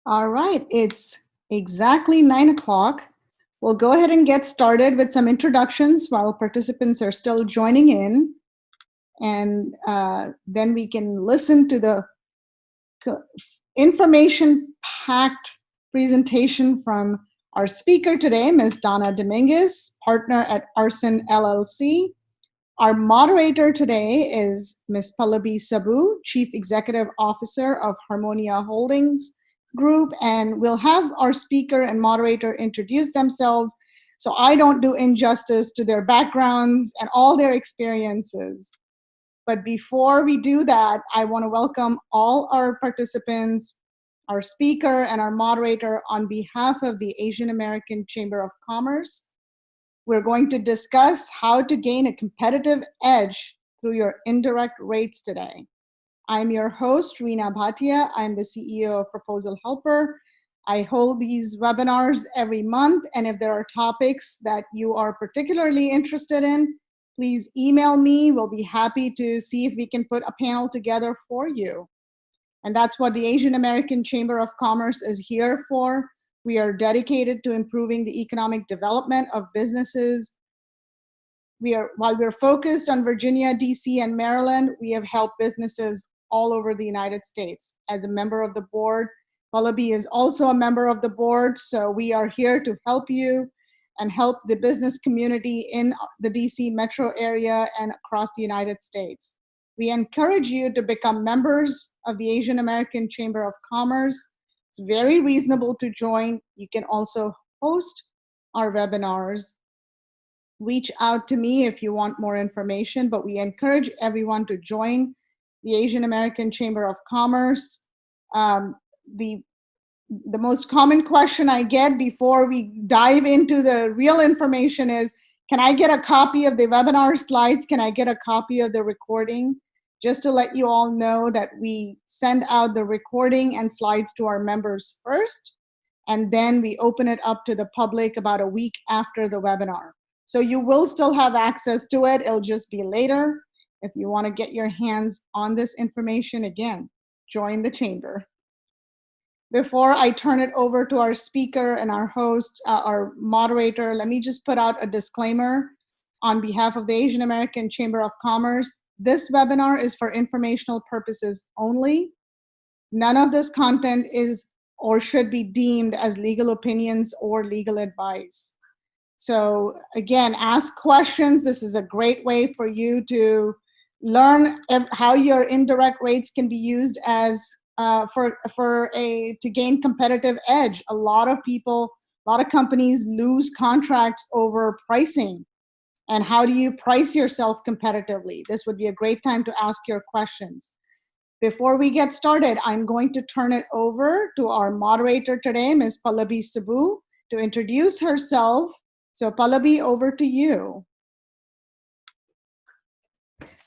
All right, it's exactly 9 o'clock. We'll go ahead and get started with some introductions while participants are still joining in. And then we can listen to the information-packed presentation from our speaker today, Ms. Donna Dominguez, partner at Arson LLC. Our moderator today is Ms. Pallavi Sabu, Chief Executive Officer of Harmonia Holdings Group, and we'll have our speaker and moderator introduce themselves so I don't do injustice to their backgrounds and all their experiences. But before we do that, I want to welcome all our participants, our speaker, and our moderator on behalf of the Asian American Chamber of Commerce. We're going to discuss how to gain a competitive edge through your indirect rates today. I'm your host, Reena Bhatia. I'm the CEO of ProposalHelper. I hold these webinars every month, and if there are topics that you are particularly interested in, please email me. We'll be happy to see if we can put a panel together for you. And that's what the Asian American Chamber of Commerce is here for. We are dedicated to improving the economic development of businesses. While we're focused on Virginia, DC, and Maryland, we have helped businesses all over the United States. As a member of the board, Pallavi is also a member of the board, so we are here to help you and help the business community in the DC metro area and across the United States. We encourage you to become members of the Asian American Chamber of Commerce. It's very reasonable to join. You can also host our webinars. Reach out to me if you want more information, but we encourage everyone to join the Asian American Chamber of Commerce. The most common question I get before we dive into the real information is, can I get a copy of the webinar slides? Can I get a copy of the recording? Just to let you all know that we send out the recording and slides to our members first, and then we open it up to the public about a week after the webinar. So you will still have access to it. It'll just be later. If you want to get your hands on this information, again, join the chamber. Before I turn it over to our speaker and our host, our moderator, let me just put out a disclaimer on behalf of the Asian American Chamber of Commerce. This webinar is for informational purposes only. None of this content is or should be deemed as legal opinions or legal advice. So again, ask questions. This is a great way for you to learn how your indirect rates can be used as to gain competitive edge. A lot of companies lose contracts over pricing. And how do you price yourself competitively? This would be a great time to ask your questions. Before we get started, I'm going to turn it over to our moderator today, Ms. Pallavi Sabu, to introduce herself. So Pallavi, over to you.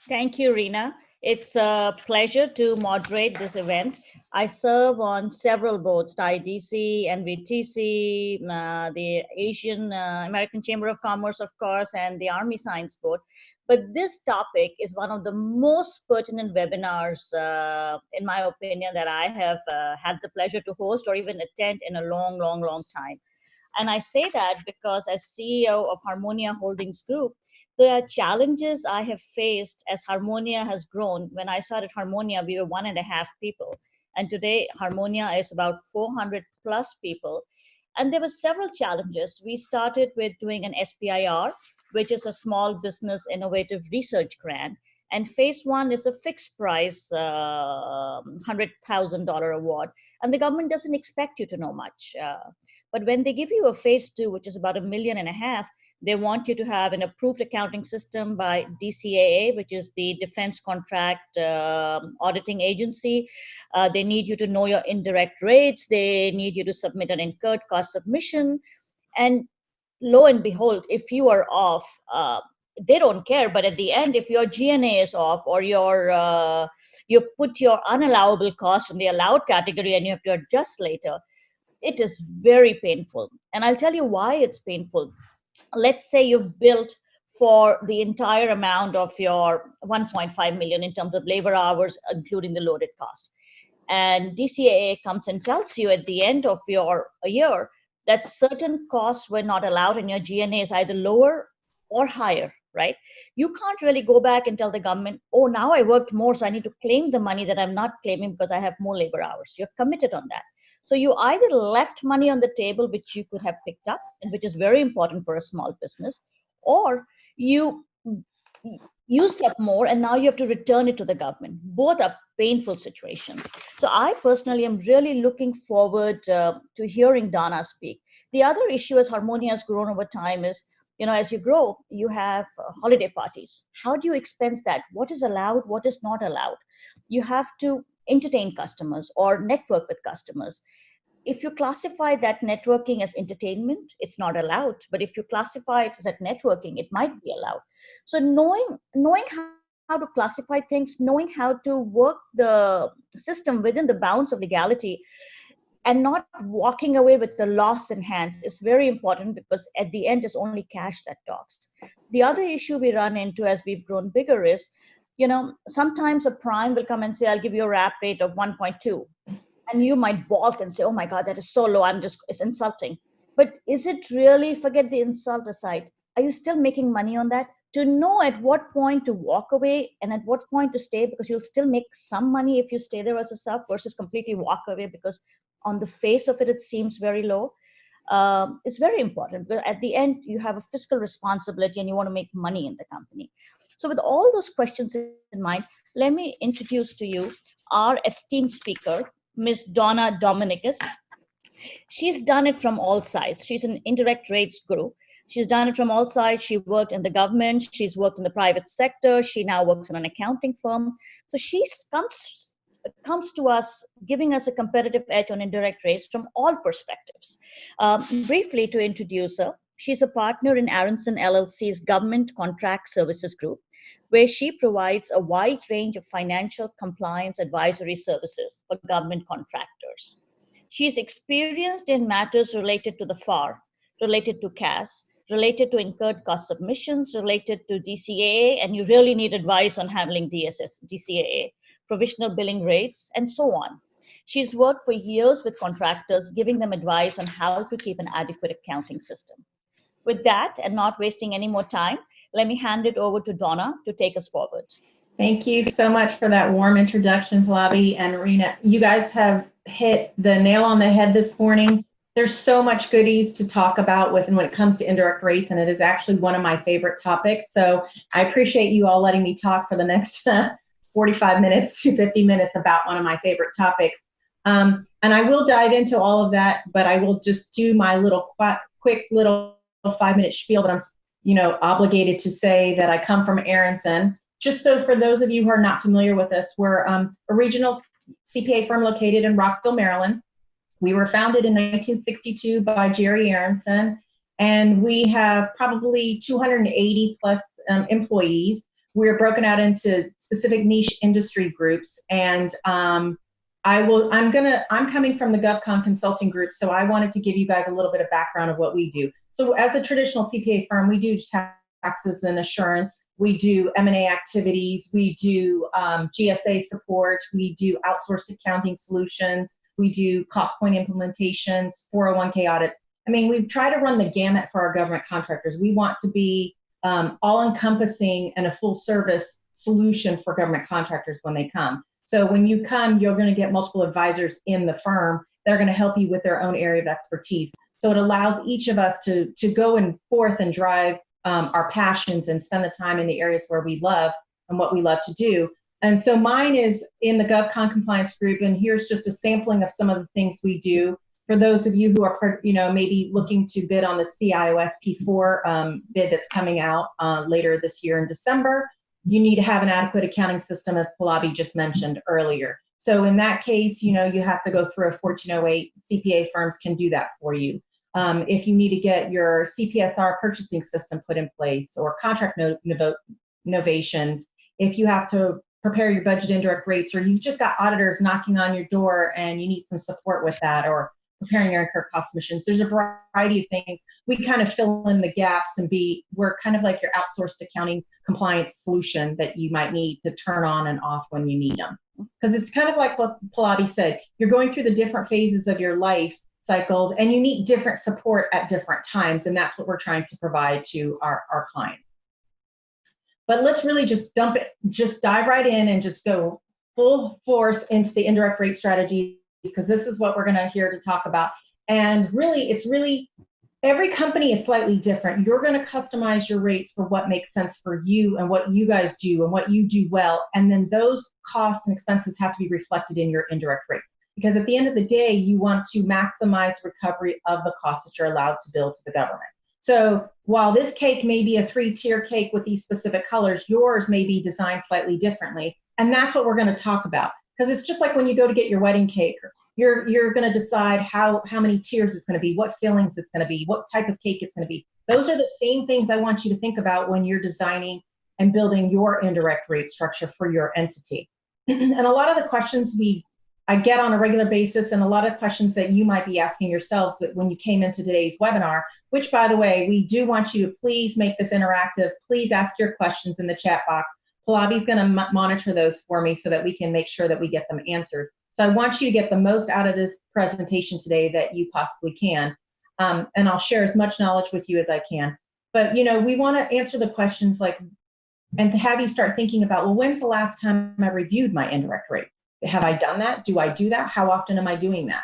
Thank you, Reena. It's a pleasure to moderate this event. I serve on several boards, IDC, NVTC, the Asian American Chamber of Commerce, of course, and the Army Science Board. But this topic is one of the most pertinent webinars, in my opinion, that I have had the pleasure to host or even attend in a long, long, long time. And I say that because as CEO of Harmonia Holdings Group, the challenges I have faced as Harmonia has grown. When I started Harmonia, we were 1.5 people. And today, Harmonia is about 400 plus people. And there were several challenges. We started with doing an SBIR, which is a small business innovative research grant. And phase 1 is a fixed price, $100,000 award. And the government doesn't expect you to know much. But when they give you a phase 2, which is about $1.5 million, they want you to have an approved accounting system by DCAA, which is the Defense Contract Auditing Agency. They need you to know your indirect rates. They need you to submit an incurred cost submission. And lo and behold, if you are off, they don't care. But at the end, if your G&A is off or you put your unallowable cost in the allowed category and you have to adjust later, it is very painful. And I'll tell you why it's painful. Let's say you've built for the entire amount of your 1.5 million in terms of labor hours, including the loaded cost. and DCAA comes and tells you at the end of your year that certain costs were not allowed and your GNA is either lower or higher, right? You can't really go back and tell the government, oh, now I worked more, so I need to claim the money that I'm not claiming because I have more labor hours. You're committed on that. So you either left money on the table, which you could have picked up, and which is very important for a small business, or you used up more and now you have to return it to the government. Both are painful situations. So I personally am really looking forward to hearing Donna speak. The other issue as Harmonia has grown over time is, as you grow, you have holiday parties. How do you expense that? What is allowed? What is not allowed? You have to entertain customers or network with customers. If you classify that networking as entertainment, it's not allowed. But if you classify it as networking, it might be allowed. So knowing how to classify things, knowing how to work the system within the bounds of legality, and not walking away with the loss in hand is very important, because at the end it's only cash that talks. The other issue we run into as we've grown bigger is, sometimes a prime will come and say, I'll give you a wrap rate of 1.2. And you might balk and say, oh my God, that is so low. It's insulting. But is it really, forget the insult aside, are you still making money on that? To know at what point to walk away and at what point to stay, because you'll still make some money if you stay there as a sub versus completely walk away because on the face of it, it seems very low. It's very important, because at the end, you have a fiscal responsibility and you want to make money in the company. So with all those questions in mind, let me introduce to you our esteemed speaker, Ms. Donna Dominicus. She's done it from all sides. She's an indirect rates guru. She's done it from all sides. She worked in the government. She's worked in the private sector. She now works in an accounting firm. So she comes to us, giving us a competitive edge on indirect rates from all perspectives. Briefly, to introduce her, she's a partner in Aronson LLC's Government Contract Services Group, where she provides a wide range of financial compliance advisory services for government contractors. She's experienced in matters related to the FAR, related to CAS, related to incurred cost submissions, related to DCAA, and you really need advice on handling DCAA, provisional billing rates, and so on. She's worked for years with contractors, giving them advice on how to keep an adequate accounting system. With that, and not wasting any more time, let me hand it over to Donna to take us forward. Thank you so much for that warm introduction, Pallavi and Reena. You guys have hit the nail on the head this morning. There's so much goodies to talk about when it comes to indirect rates, and it is actually one of my favorite topics. So I appreciate you all letting me talk for the next 45 minutes to 50 minutes about one of my favorite topics. And I will dive into all of that, but I will just do my little quick little 5-minute spiel that I'm obligated to say that I come from Aronson. Just so for those of you who are not familiar with us, we're a regional CPA firm located in Rockville, Maryland. We were founded in 1962 by Jerry Aronson, and we have probably 280 plus employees. We're broken out into specific niche industry groups, and I'm coming from the GovCon consulting group, so I wanted to give you guys a little bit of background of what we do. So as a traditional CPA firm, we do taxes and assurance, we do M&A activities, we do GSA support, we do outsourced accounting solutions, we do cost point implementations, 401k audits. I mean, we try to run the gamut for our government contractors. We want to be all-encompassing and a full-service solution for government contractors when they come. So when you come, you're going to get multiple advisors in the firm that are going to help you with their own area of expertise. So it allows each of us to go and forth and drive our passions and spend the time in the areas where we love and what we love to do. And so mine is in the GovCon compliance group, and here's just a sampling of some of the things we do. For those of you who are, maybe looking to bid on the CIOSP4 bid that's coming out later this year in December, you need to have an adequate accounting system, as Pallavi just mentioned earlier. So in that case, you have to go through a 1408. CPA firms can do that for you. If you need to get your CPSR purchasing system put in place, or contract novations, if you have to prepare your budget indirect rates, or you've just got auditors knocking on your door and you need some support with that, or preparing your incurred cost submissions, there's a variety of things. We kind of fill in the gaps and we're kind of like your outsourced accounting compliance solution that you might need to turn on and off when you need them. Because it's kind of like what Pallavi said, you're going through the different phases of your life cycles and you need different support at different times. And that's what we're trying to provide to our clients. But let's really just dive right in and just go full force into the indirect rate strategies, because this is what we're going to hear to talk about. And really, every company is slightly different. You're going to customize your rates for what makes sense for you and what you guys do and what you do well. And then those costs and expenses have to be reflected in your indirect rate. Because at the end of the day, you want to maximize recovery of the costs that you're allowed to bill to the government. So while this cake may be a 3-tier cake with these specific colors, yours may be designed slightly differently. And that's what we're going to talk about. Because it's just like when you go to get your wedding cake, you're going to decide how many tiers it's going to be, what fillings it's going to be, what type of cake it's going to be. Those are the same things I want you to think about when you're designing and building your indirect rate structure for your entity. And a lot of the questions I get on a regular basis, and a lot of questions that you might be asking yourselves when you came into today's webinar, which, by the way, we do want you to please make this interactive. Please ask your questions in the chat box. Pallavi's going to monitor those for me so that we can make sure that we get them answered. So I want you to get the most out of this presentation today that you possibly can. And I'll share as much knowledge with you as I can. But, we want to answer the questions and to have you start thinking about, well, when's the last time I reviewed my indirect rate? Have I done that? Do I do that? How often am I doing that?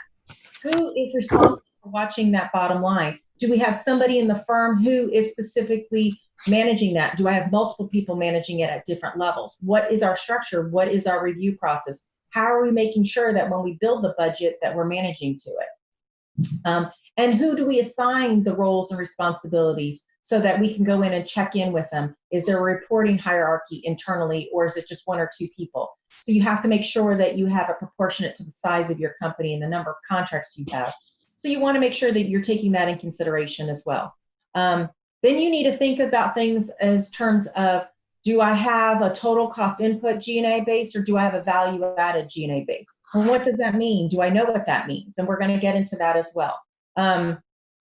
Who is responsible for watching that bottom line? Do we have somebody in the firm who is specifically managing that? Do I have multiple people managing it at different levels? What is our structure? What is our review process? How are we making sure that when we build the budget that we're managing to it? And who do we assign the roles and responsibilities so that we can go in and check in with them? Is there a reporting hierarchy internally, or is it just 1 or 2 people? So you have to make sure that you have it proportionate to the size of your company and the number of contracts you have. So you want to make sure that you're taking that in consideration as well. Then you need to think about things as terms of, do I have a total cost input G&A base, or do I have a value added G&A base? Well, what does that mean? Do I know what that means? And we're going to get into that as well.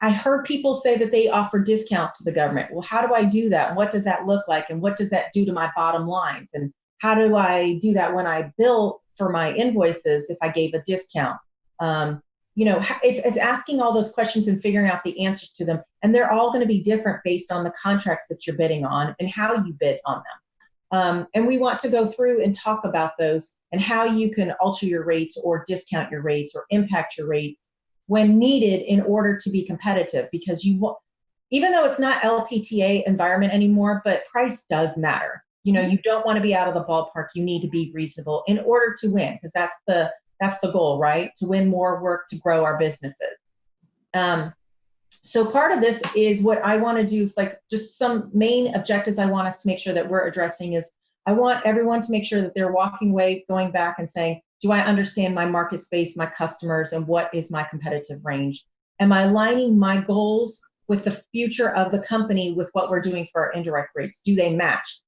I heard people say that they offer discounts to the government. Well, how do I do that? What does that look like? And what does that do to my bottom lines? And how do I do that when I bill for my invoices if I gave a discount? It's asking all those questions and figuring out the answers to them. And they're all going to be different based on the contracts that you're bidding on and how you bid on them. And we want to go through and talk about those and how you can alter your rates or discount your rates or impact your rates when needed in order to be competitive, because even though it's not LPTA environment anymore, but price does matter. You don't want to be out of the ballpark. You need to be reasonable in order to win, because that's the goal, right? To win more work, to grow our businesses. So part of this is what I want to do is just some main objectives I want us to make sure that we're addressing is I want everyone to make sure that they're walking away, going back and saying, do I understand my market space, my customers, and what is my competitive range? Am I aligning my goals with the future of the company with what we're doing for our indirect rates? Do they match?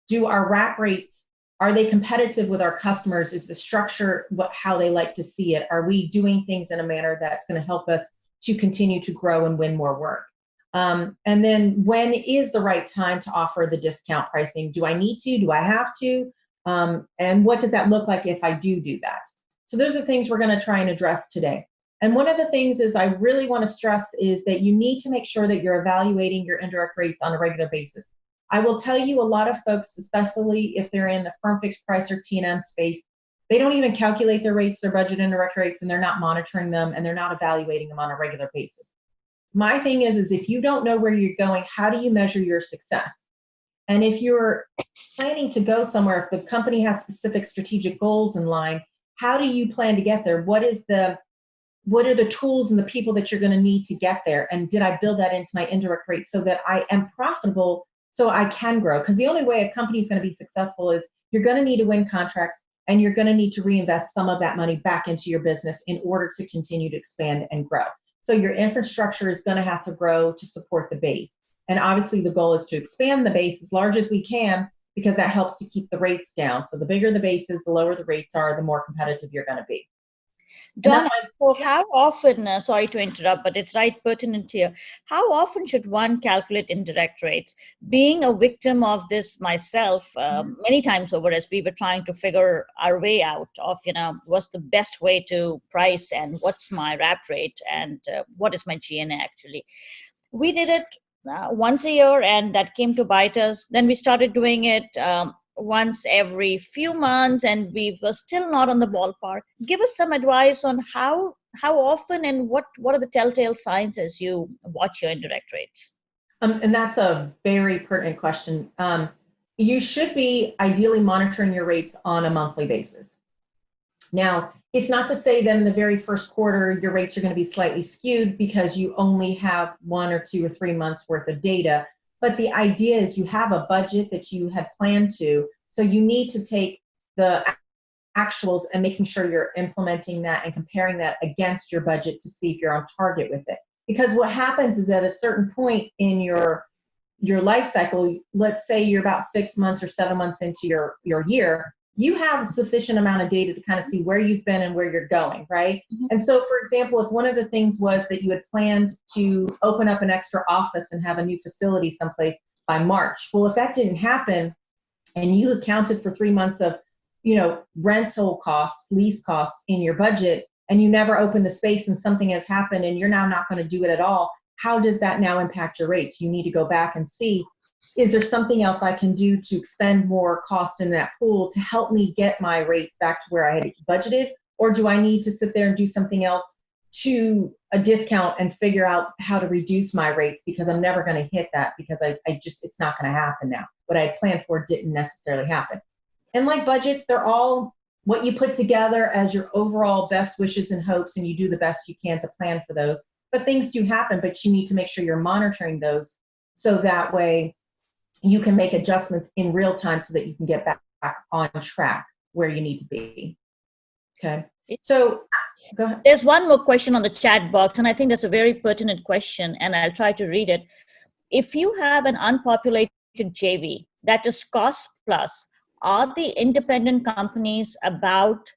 Do our rack rates, are they competitive with our customers? Is the structure how they like to see it? Are we doing things in a manner that's going to help us to continue to grow and win more work? And then when is the right time to offer the discount pricing? Do I need to? Do I have to? And what does that look like if I do that? So those are things we're going to try and address today. And one of the things is I really want to stress is that you need to make sure that you're evaluating your indirect rates on a regular basis. I will tell you, a lot of folks, especially if they're in the firm fixed price or T&M space, they don't even calculate their rates, their budget indirect rates, and they're not monitoring them, and they're not evaluating them on a regular basis. My thing is if you don't know where you're going, how do you measure your success? And if you're planning to go somewhere, if the company has specific strategic goals in line, how do you plan to get there? What are the tools and the people that you're going to need to get there? And did I build that into my indirect rate so that I am profitable so I can grow? Because the only way a company is going to be successful is you're going to need to win contracts, and you're going to need to reinvest some of that money back into your business in order to continue to expand and grow. So your infrastructure is going to have to grow to support the base. And obviously the goal is to expand the base as large as we can, because that helps to keep the rates down. So the bigger the base is, the lower the rates are, the more competitive you're going to be. And that's Donna, why, so how often, sorry to interrupt, but it's right pertinent here. How often should one calculate indirect rates? Being a victim of this myself, many times over, as we were trying to figure our way out of, what's the best way to price and what's my wrap rate and what is my GNA actually. We did it once a year, and that came to bite us. Then we started doing it once every few months, and we were still not on the ballpark. Give us some advice on how often and what are the telltale signs as you watch your indirect rates. and that's a very pertinent question. You should be ideally monitoring your rates on a monthly basis. Now, it's not to say that in the very first quarter, your rates are going to be slightly skewed because you only have 1 or 2 or 3 months worth of data. But the idea is you have a budget that you had planned to, so you need to take the actuals and making sure you're implementing that and comparing that against your budget to see if you're on target with it. Because what happens is at a certain point in your life cycle, let's say you're about 6 months or 7 months into your year, you have a sufficient amount of data to kind of see where you've been and where you're going, right? Mm-hmm. And so, for example, if one of the things was that you had planned to open up an extra office and have a new facility someplace by March, well, if that didn't happen and you accounted for 3 months of, rental costs, lease costs in your budget, and you never opened the space and something has happened and you're now not going to do it at all, how does that now impact your rates? You need to go back and see, is there something else I can do to expend more cost in that pool to help me get my rates back to where I had budgeted? Or do I need to sit there and do something else to a discount and figure out how to reduce my rates because I'm never going to hit that because it's not going to happen now. What I had planned for didn't necessarily happen. And like budgets, they're all what you put together as your overall best wishes and hopes, and you do the best you can to plan for those. But things do happen, but you need to make sure you're monitoring those so that way you can make adjustments in real time so that you can get back on track where you need to be. Okay. So go ahead. There's one more question on the chat box, and I think that's a very pertinent question, and I'll try to read it. If you have an unpopulated JV that is cost plus, are the independent companies about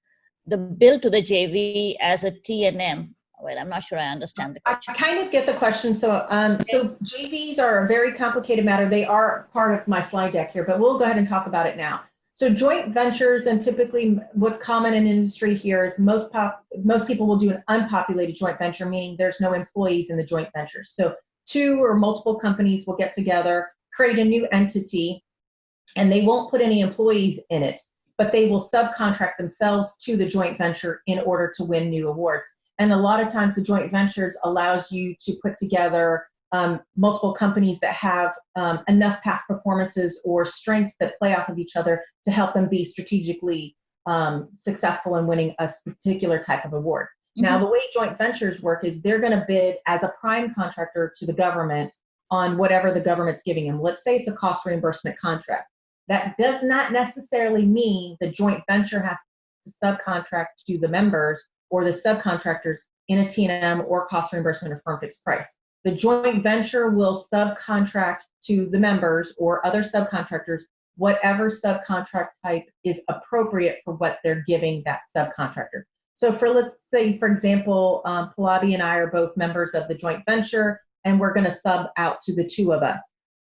the bill to the JV as a T&M? Wait, I'm not sure I understand the question. I kind of get the question. So JVs are a very complicated matter. They are part of my slide deck here, but we'll go ahead and talk about it now. So joint ventures, and typically what's common in industry here is most people will do an unpopulated joint venture, meaning there's no employees in the joint venture. So 2 or multiple companies will get together, create a new entity, and they won't put any employees in it, but they will subcontract themselves to the joint venture in order to win new awards. And a lot of times the joint ventures allows you to put together multiple companies that have enough past performances or strengths that play off of each other to help them be strategically successful in winning a particular type of award. Mm-hmm. Now, the way joint ventures work is they're going to bid as a prime contractor to the government on whatever the government's giving them. Let's say it's a cost reimbursement contract. That does not necessarily mean the joint venture has to subcontract to the members or the subcontractors in a T&M or cost reimbursement or firm fixed price. The joint venture will subcontract to the members or other subcontractors whatever subcontract type is appropriate for what they're giving that subcontractor. So let's say, for example, Pallavi and I are both members of the joint venture, and we're going to sub out to the 2 of us.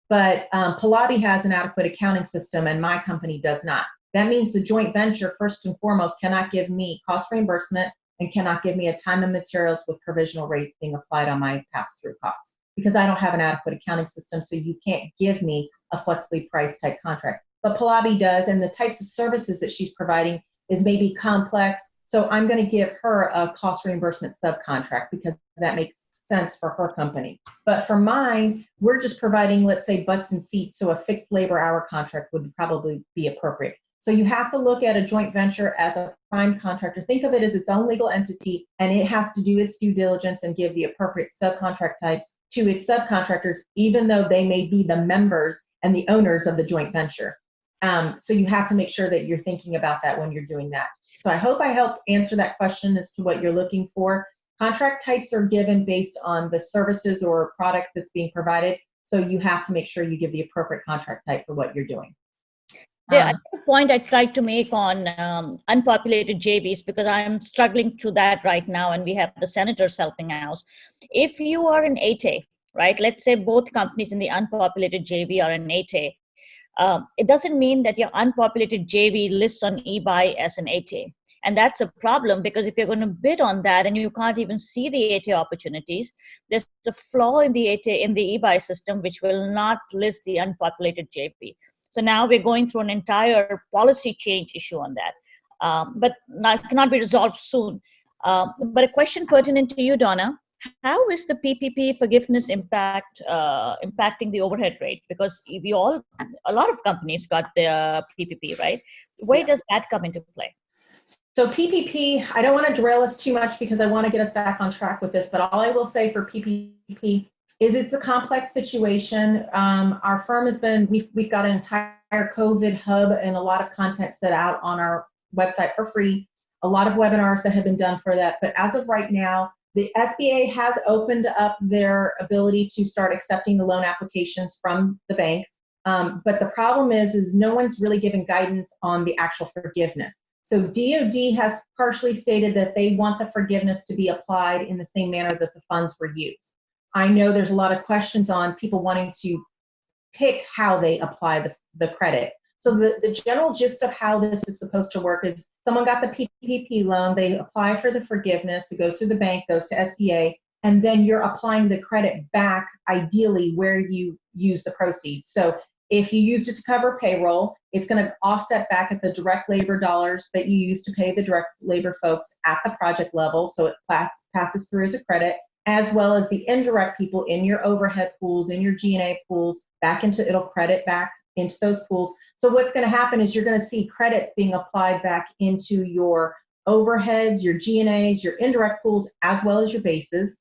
But Pallavi has an adequate accounting system and my company does not. That means the joint venture, first and foremost, cannot give me cost reimbursement and cannot give me a time and materials with provisional rates being applied on my pass-through costs because I don't have an adequate accounting system, so you can't give me a flexibly priced type contract. But Pallavi does, and the types of services that she's providing is maybe complex, so I'm going to give her a cost reimbursement subcontract because that makes sense for her company. But for mine, we're just providing, let's say, butts and seats, so a fixed labor hour contract would probably be appropriate. So you have to look at a joint venture as a prime contractor. Think of it as its own legal entity, and it has to do its due diligence and give the appropriate subcontract types to its subcontractors, even though they may be the members and the owners of the joint venture. So you have to make sure that you're thinking about that when you're doing that. So I hope I helped answer that question as to what you're looking for. Contract types are given based on the services or products that's being provided. So you have to make sure you give the appropriate contract type for what you're doing. The other point I tried to make on unpopulated JVs, because I'm struggling through that right now, and we have the senators helping us. If you are an 8A, right, let's say both companies in the unpopulated JV are an 8A, it doesn't mean that your unpopulated JV lists on eBay as an 8A. And that's a problem, because if you're going to bid on that and you can't even see the 8A opportunities, there's a flaw in the 8A in the eBay system which will not list the unpopulated JV. So now we're going through an entire policy change issue on that, but cannot be resolved soon. But a question pertinent to you, Donna: how is the PPP forgiveness impacting the overhead rate? Because a lot of companies got the PPP, right? Where does that come into play? So PPP, I don't want to derail us too much because I want to get us back on track with this, but all I will say for PPP is it's a complex situation. Our firm has been, we've got an entire COVID hub and a lot of content set out on our website for free, a lot of webinars that have been done for that. But as of right now, the SBA has opened up their ability to start accepting the loan applications from the banks. But the problem is no one's really given guidance on the actual forgiveness. So DOD has partially stated that they want the forgiveness to be applied in the same manner that the funds were used. I know there's a lot of questions on people wanting to pick how they apply the credit. So the general gist of how this is supposed to work is someone got the PPP loan, they apply for the forgiveness, it goes through the bank, goes to SBA, and then you're applying the credit back, ideally where you use the proceeds. So if you used it to cover payroll, it's going to offset back at the direct labor dollars that you use to pay the direct labor folks at the project level, so it passes through as a credit, as well as the indirect people in your overhead pools, in your G&A pools, it'll credit back into those pools. So what's going to happen is you're going to see credits being applied back into your overheads, your G&As, your indirect pools, as well as your bases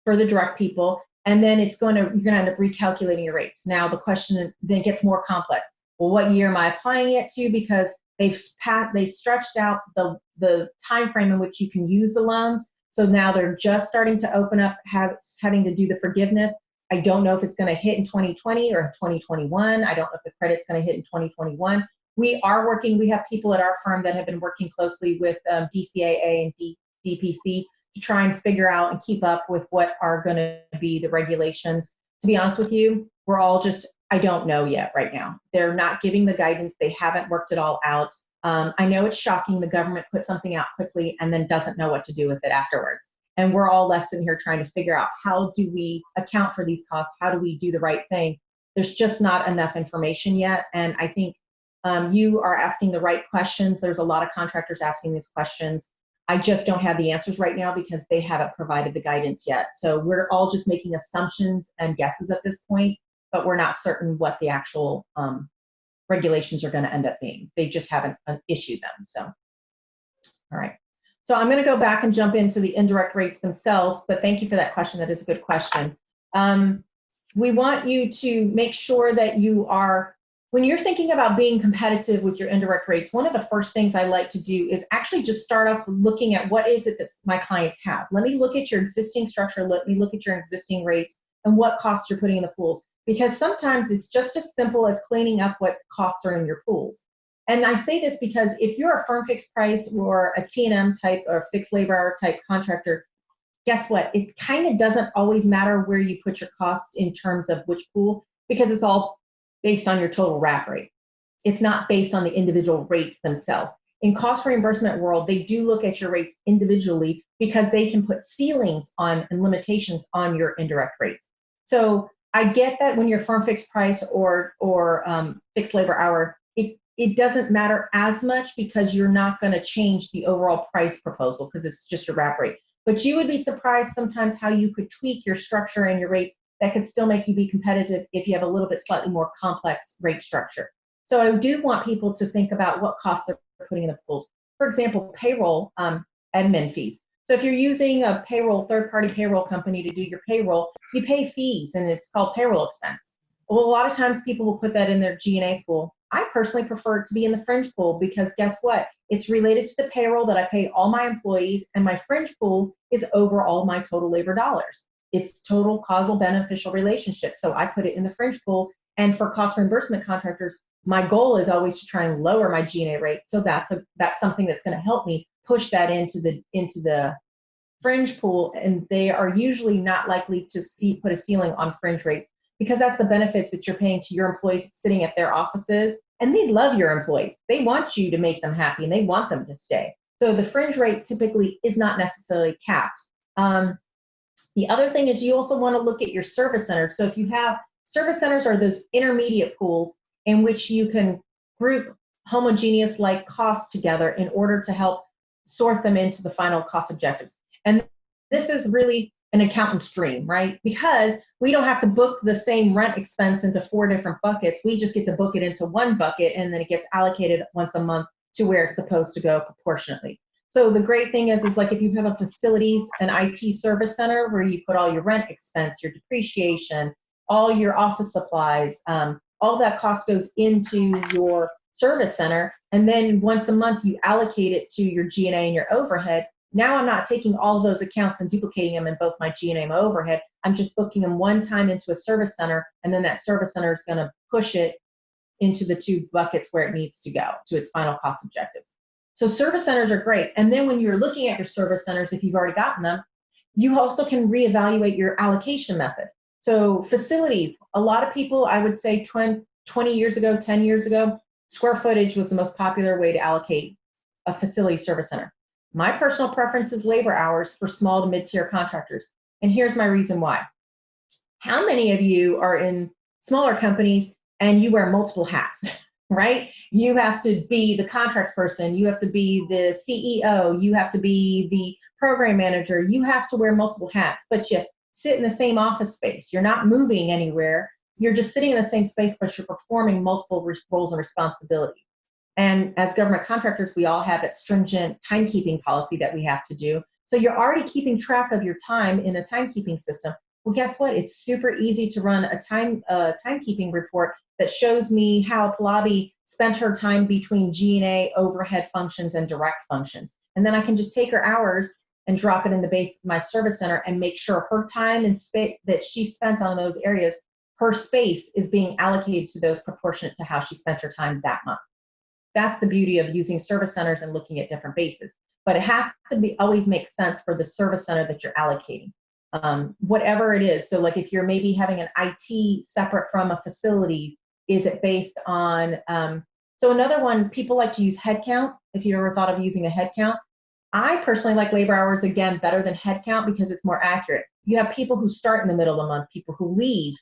for the direct people. And then you're going to end up recalculating your rates. Now the question then gets more complex. Well, what year am I applying it to? Because they've stretched out the time frame in which you can use the loans. So now they're just starting to open up, having to do the forgiveness. I don't know if it's going to hit in 2020 or 2021. I don't know if the credit's going to hit in 2021. We have people at our firm that have been working closely with DCAA and DPC to try and figure out and keep up with what are going to be the regulations. To be honest with you, we're all I don't know yet right now. They're not giving the guidance. They haven't worked it all out. I know it's shocking the government put something out quickly and then doesn't know what to do with it afterwards. And we're all left in here trying to figure out, how do we account for these costs? How do we do the right thing? There's just not enough information yet. And I think you are asking the right questions. There's a lot of contractors asking these questions. I just don't have the answers right now because they haven't provided the guidance yet. So we're all just making assumptions and guesses at this point, but we're not certain what the actual regulations are going to end up being. They just haven't issued them. So, all right. So I'm going to go back and jump into the indirect rates themselves, but thank you for that question. That is a good question. We want you to make sure that when you're thinking about being competitive with your indirect rates, one of the first things I like to do is actually just start off looking at what is it that my clients have. Let me look at your existing structure. Let me look at your existing rates and what costs you're putting in the pools. Because sometimes it's just as simple as cleaning up what costs are in your pools. And I say this because if you're a firm fixed price or a T&M type or fixed labor hour type contractor, guess what? It kind of doesn't always matter where you put your costs in terms of which pool, because it's all based on your total rack rate. It's not based on the individual rates themselves. In cost reimbursement world, they do look at your rates individually because they can put ceilings on and limitations on your indirect rates. So I get that when you're firm fixed price or fixed labor hour, it doesn't matter as much because you're not going to change the overall price proposal because it's just your rack rate. But you would be surprised sometimes how you could tweak your structure and your rates that could still make you be competitive if you have a little bit slightly more complex rate structure. So I do want people to think about what costs they're putting in the pools. For example, payroll admin fees. So if you're using a third-party payroll company to do your payroll, you pay fees and it's called payroll expense. Well, a lot of times people will put that in their G&A pool. I personally prefer it to be in the fringe pool because guess what? It's related to the payroll that I pay all my employees, and my fringe pool is over all my total labor dollars. It's total causal beneficial relationship. So I put it in the fringe pool. And for cost reimbursement contractors, my goal is always to try and lower my G&A rate. So that's something that's going to help me push that into the fringe pool, and they are usually not likely to put a ceiling on fringe rates, because that's the benefits that you're paying to your employees sitting at their offices, and they love your employees. They want you to make them happy, and they want them to stay. So the fringe rate typically is not necessarily capped. The other thing is you also want to look at your service centers. So if you have service centers, are those intermediate pools in which you can group homogeneous like costs together in order to help sort them into the final cost objectives. And this is really an accountant's dream, right? Because we don't have to book the same rent expense into 4 different buckets. We just get to book it into one bucket, and then it gets allocated once a month to where it's supposed to go proportionately. So the great thing is like if you have a facilities and IT service center where you put all your rent expense, your depreciation, all your office supplies, all that cost goes into your service center, and then once a month you allocate it to your G&A and your overhead. Now I'm not taking all of those accounts and duplicating them in both my G&A and my overhead. I'm just booking them one time into a service center, and then that service center is going to push it into the 2 buckets where it needs to go to its final cost objectives. So service centers are great. And then when you're looking at your service centers, if you've already gotten them, you also can reevaluate your allocation method. So facilities, a lot of people, I would say 20 years ago, 10 years ago, square footage was the most popular way to allocate a facility service center. My personal preference is labor hours for small to mid-tier contractors. And here's my reason why. How many of you are in smaller companies and you wear multiple hats, right? You have to be the contracts person, you have to be the CEO, you have to be the program manager, you have to wear multiple hats, but you sit in the same office space. You're not moving anywhere. You're just sitting in the same space, but you're performing multiple roles and responsibilities. And as government contractors, we all have that stringent timekeeping policy that we have to do. So you're already keeping track of your time in a timekeeping system. Well, guess what? It's super easy to run a timekeeping report that shows me how Pallavi spent her time between G&A, overhead functions, and direct functions. And then I can just take her hours and drop it in the base of my service center and make sure her time and space that she spent on those areas, her space is being allocated to those proportionate to how she spent her time that month. That's the beauty of using service centers and looking at different bases. But it has to always make sense for the service center that you're allocating, whatever it is. So like if you're maybe having an IT separate from a facilities, is it based on, so another one, people like to use headcount. If you ever thought of using a headcount, I personally like labor hours, again, better than headcount because it's more accurate. You have people who start in the middle of the month, people who leave.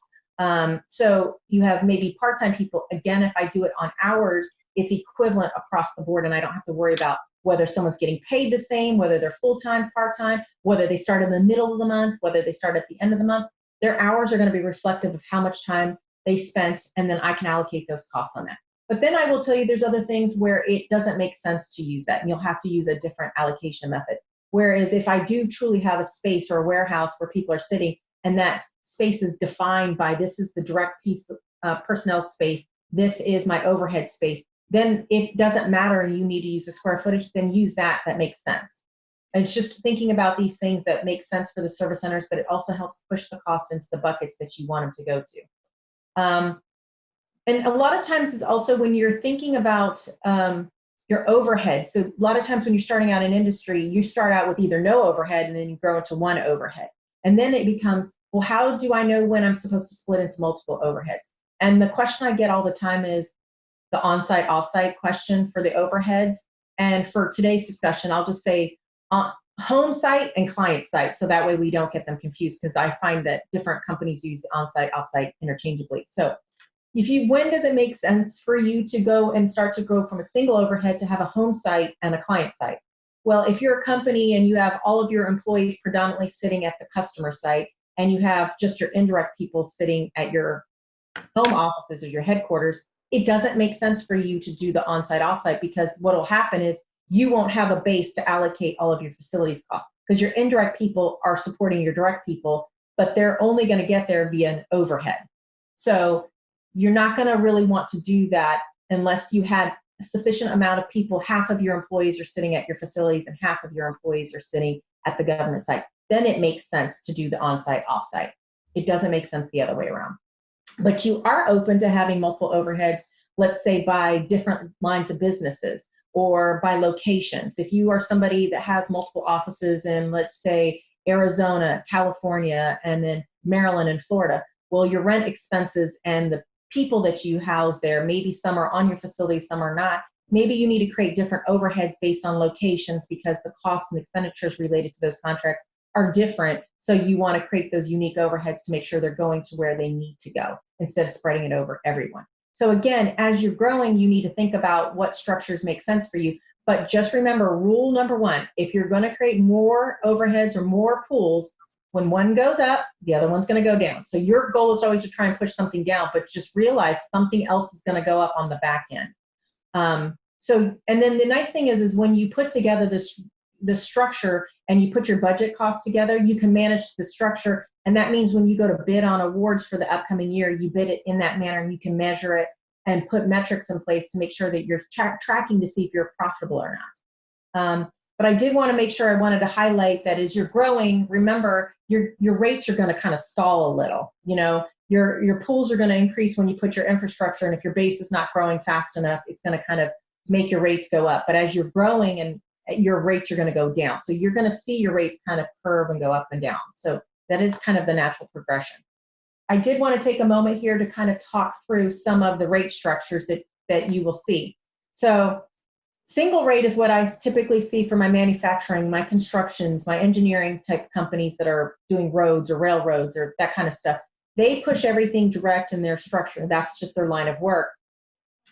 So you have maybe part-time people. Again, if I do it on hours, it's equivalent across the board, and I don't have to worry about whether someone's getting paid the same, whether they're full-time, part-time, whether they start in the middle of the month, whether they start at the end of the month. Their hours are going to be reflective of how much time they spent, and then I can allocate those costs on that. But then I will tell you there's other things where it doesn't make sense to use that, and you'll have to use a different allocation method. Whereas if I do truly have a space or a warehouse where people are sitting, and that space is defined by this is the direct piece of personnel space, this is my overhead space, then it doesn't matter and you need to use the square footage, then use that. That makes sense. And it's just thinking about these things that make sense for the service centers, but it also helps push the cost into the buckets that you want them to go to. And a lot of times is also when you're thinking about your overhead. So a lot of times when you're starting out in industry, you start out with either no overhead and then you grow into one overhead. And then it becomes, well, how do I know when I'm supposed to split into multiple overheads? And the question I get all the time is the on-site, off-site question for the overheads. And for today's discussion, I'll just say home site and client site. So that way we don't get them confused, because I find that different companies use the on-site, off-site interchangeably. So when does it make sense for you to go and start to grow from a single overhead to have a home site and a client site? Well, if you're a company and you have all of your employees predominantly sitting at the customer site, and you have just your indirect people sitting at your home offices or your headquarters, it doesn't make sense for you to do the on-site, off-site, because what will happen is you won't have a base to allocate all of your facilities costs, because your indirect people are supporting your direct people, but they're only going to get there via an overhead. So you're not going to really want to do that unless you had a sufficient amount of people. Half of your employees are sitting at your facilities and half of your employees are sitting at the government site. Then it makes sense to do the on-site, off-site. It doesn't make sense the other way around. But you are open to having multiple overheads let's say by different lines of businesses or by locations. If you are somebody that has multiple offices in, let's say, Arizona, California, and then Maryland and Florida, well, your rent expenses and the people that you house there, maybe some are on your facility, some are not. Maybe you need to create different overheads based on locations because the costs and expenditures related to those contracts are different. So you want to create those unique overheads to make sure they're going to where they need to go instead of spreading it over everyone. So again, as you're growing, you need to think about what structures make sense for you. But just remember, rule number one, if you're going to create more overheads or more pools, when one goes up, the other one's going to go down. So your goal is always to try and push something down, but just realize something else is going to go up on the back end. And then the nice thing is when you put together this structure and you put your budget costs together, you can manage the structure. And that means when you go to bid on awards for the upcoming year, you bid it in that manner and you can measure it and put metrics in place to make sure that you're tracking to see if you're profitable or not. But I did want to make sure I wanted to highlight that as you're growing, remember your rates are going to kind of stall a little. You know, your pools are going to increase when you put your infrastructure, and if your base is not growing fast enough, it's going to kind of make your rates go up. But as you're growing, and your rates are going to go down. So you're going to see your rates kind of curve and go up and down. So that is kind of the natural progression. I did want to take a moment here to kind of talk through some of the rate structures that you will see. So single rate is what I typically see for my manufacturing, my constructions, my engineering type companies that are doing roads or railroads or that kind of stuff. They push everything direct in their structure. That's just their line of work.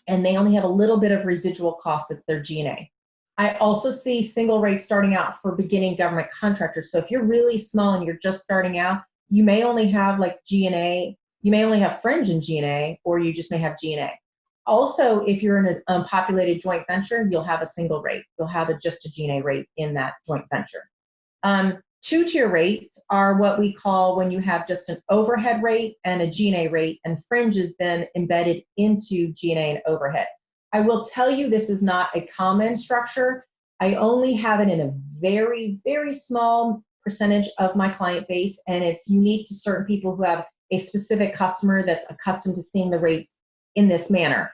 And they only have a little bit of residual cost. It's their G&A. I also see single rates starting out for beginning government contractors. So if you're really small and you're just starting out, you may only have like G&A, you may only have fringe in G&A, or you just may have G&A. Also, if you're in an unpopulated joint venture, you'll have a single rate. You'll have just a G&A rate in that joint venture. Two-tier rates are what we call when you have just an overhead rate and a G&A rate, and fringe is then embedded into G&A and overhead. I will tell you this is not a common structure. I only have it in a very, very small percentage of my client base, and it's unique to certain people who have a specific customer that's accustomed to seeing the rates in this manner.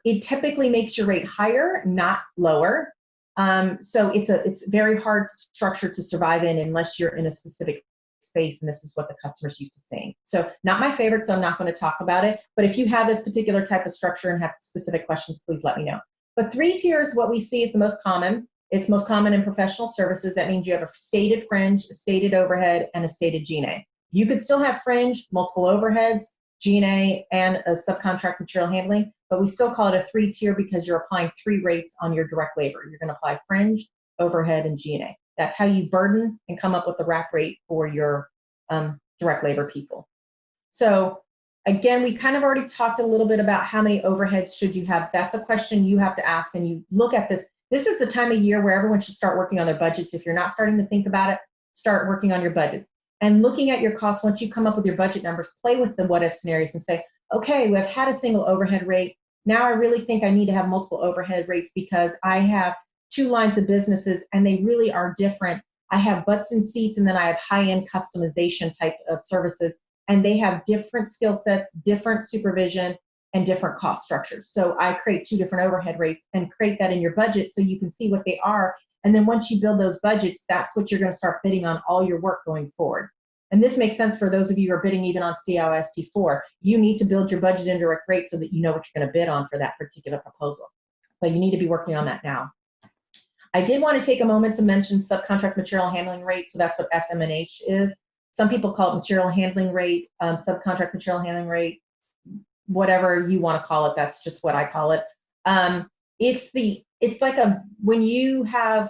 It typically makes your rate higher, not lower. So it's very hard structure to survive in unless you're in a specific space, and this is what the customer's used to seeing. So not my favorite, so I'm not going to talk about it. But if you have this particular type of structure and have specific questions, please let me know. But 3 tiers, what we see is the most common. It's most common in professional services. That means you have a stated fringe, a stated overhead, and a stated G&A. You could still have fringe, multiple overheads, G&A, and a subcontract material handling, but we still call it a 3-tier because you're applying 3 rates on your direct labor. You're going to apply fringe, overhead, and G&A. That's how you burden and come up with the rack rate for your direct labor people. So again, we kind of already talked a little bit about how many overheads should you have. That's a question you have to ask, and you look at this. This is the time of year where everyone should start working on their budgets. If you're not starting to think about it, start working on your budgets. And looking at your costs, once you come up with your budget numbers, play with the what-if scenarios and say, okay, we've had a single overhead rate. Now I really think I need to have multiple overhead rates because I have 2 lines of businesses and they really are different. I have butts and seats, and then I have high-end customization type of services, and they have different skill sets, different supervision, and different cost structures. So I create 2 different overhead rates and create that in your budget so you can see what they are. And then once you build those budgets, that's what you're going to start bidding on all your work going forward. And this makes sense for those of you who are bidding even on CISP4. You need to build your budget indirect rate so that you know what you're going to bid on for that particular proposal. So you need to be working on that now. I did want to take a moment to mention subcontract material handling rate. So that's what SM&H is. Some people call it material handling rate, subcontract material handling rate, whatever you want to call it. That's just what I call it. It's like when you have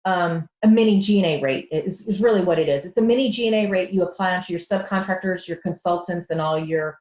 a mini G&A rate is really what it is. It's a mini G&A rate you apply onto your subcontractors, your consultants, and all your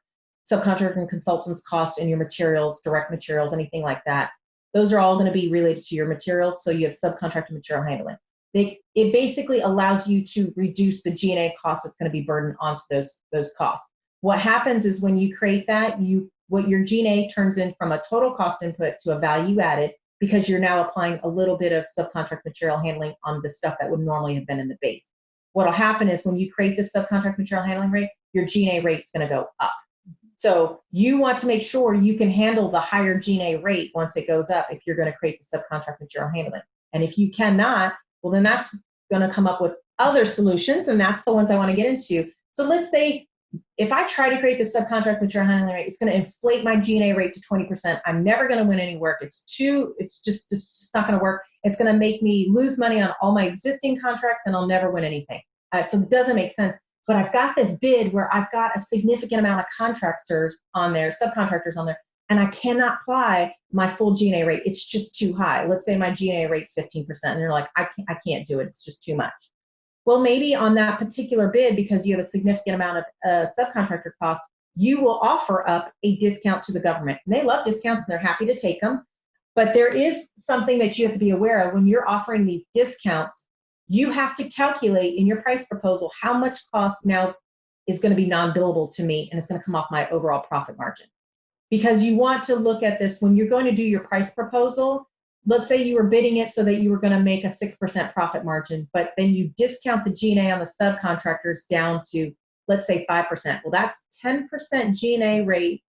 subcontractor and consultants cost, and your materials, direct materials, anything like that. Those are all going to be related to your materials. So you have subcontractor material handling. It basically allows you to reduce the G&A cost that's going to be burdened onto those costs. What happens is when you create that, what your G&A turns in from a total cost input to a value added, because you're now applying a little bit of subcontract material handling on the stuff that would normally have been in the base. What'll happen is when you create this subcontract material handling rate, your G&A rate is going to go up. So you want to make sure you can handle the higher G&A rate once it goes up if you're going to create the subcontract material handling. And if you cannot, well, then that's going to come up with other solutions, and that's the ones I want to get into. So let's say if I try to create the subcontract material handling rate, it's going to inflate my G&A rate to 20%. I'm never going to win any work. It's just not going to work. It's going to make me lose money on all my existing contracts, and I'll never win anything. So it doesn't make sense. But I've got this bid where I've got a significant amount of contractors on there, subcontractors on there, and I cannot apply my full G&A rate. It's just too high. Let's say my G&A rate's 15%, and you're like, I can't do it. It's just too much. Well, maybe on that particular bid, because you have a significant amount of subcontractor costs, you will offer up a discount to the government. And they love discounts, and they're happy to take them. But there is something that you have to be aware of when you're offering these discounts. You have to calculate in your price proposal how much cost now is going to be non-billable to me, and it's going to come off my overall profit margin. Because you want to look at this when you're going to do your price proposal. Let's say you were bidding it so that you were going to make a 6% profit margin, but then you discount the G&A on the subcontractors down to, let's say, 5%. Well, that's 10% G&A rate.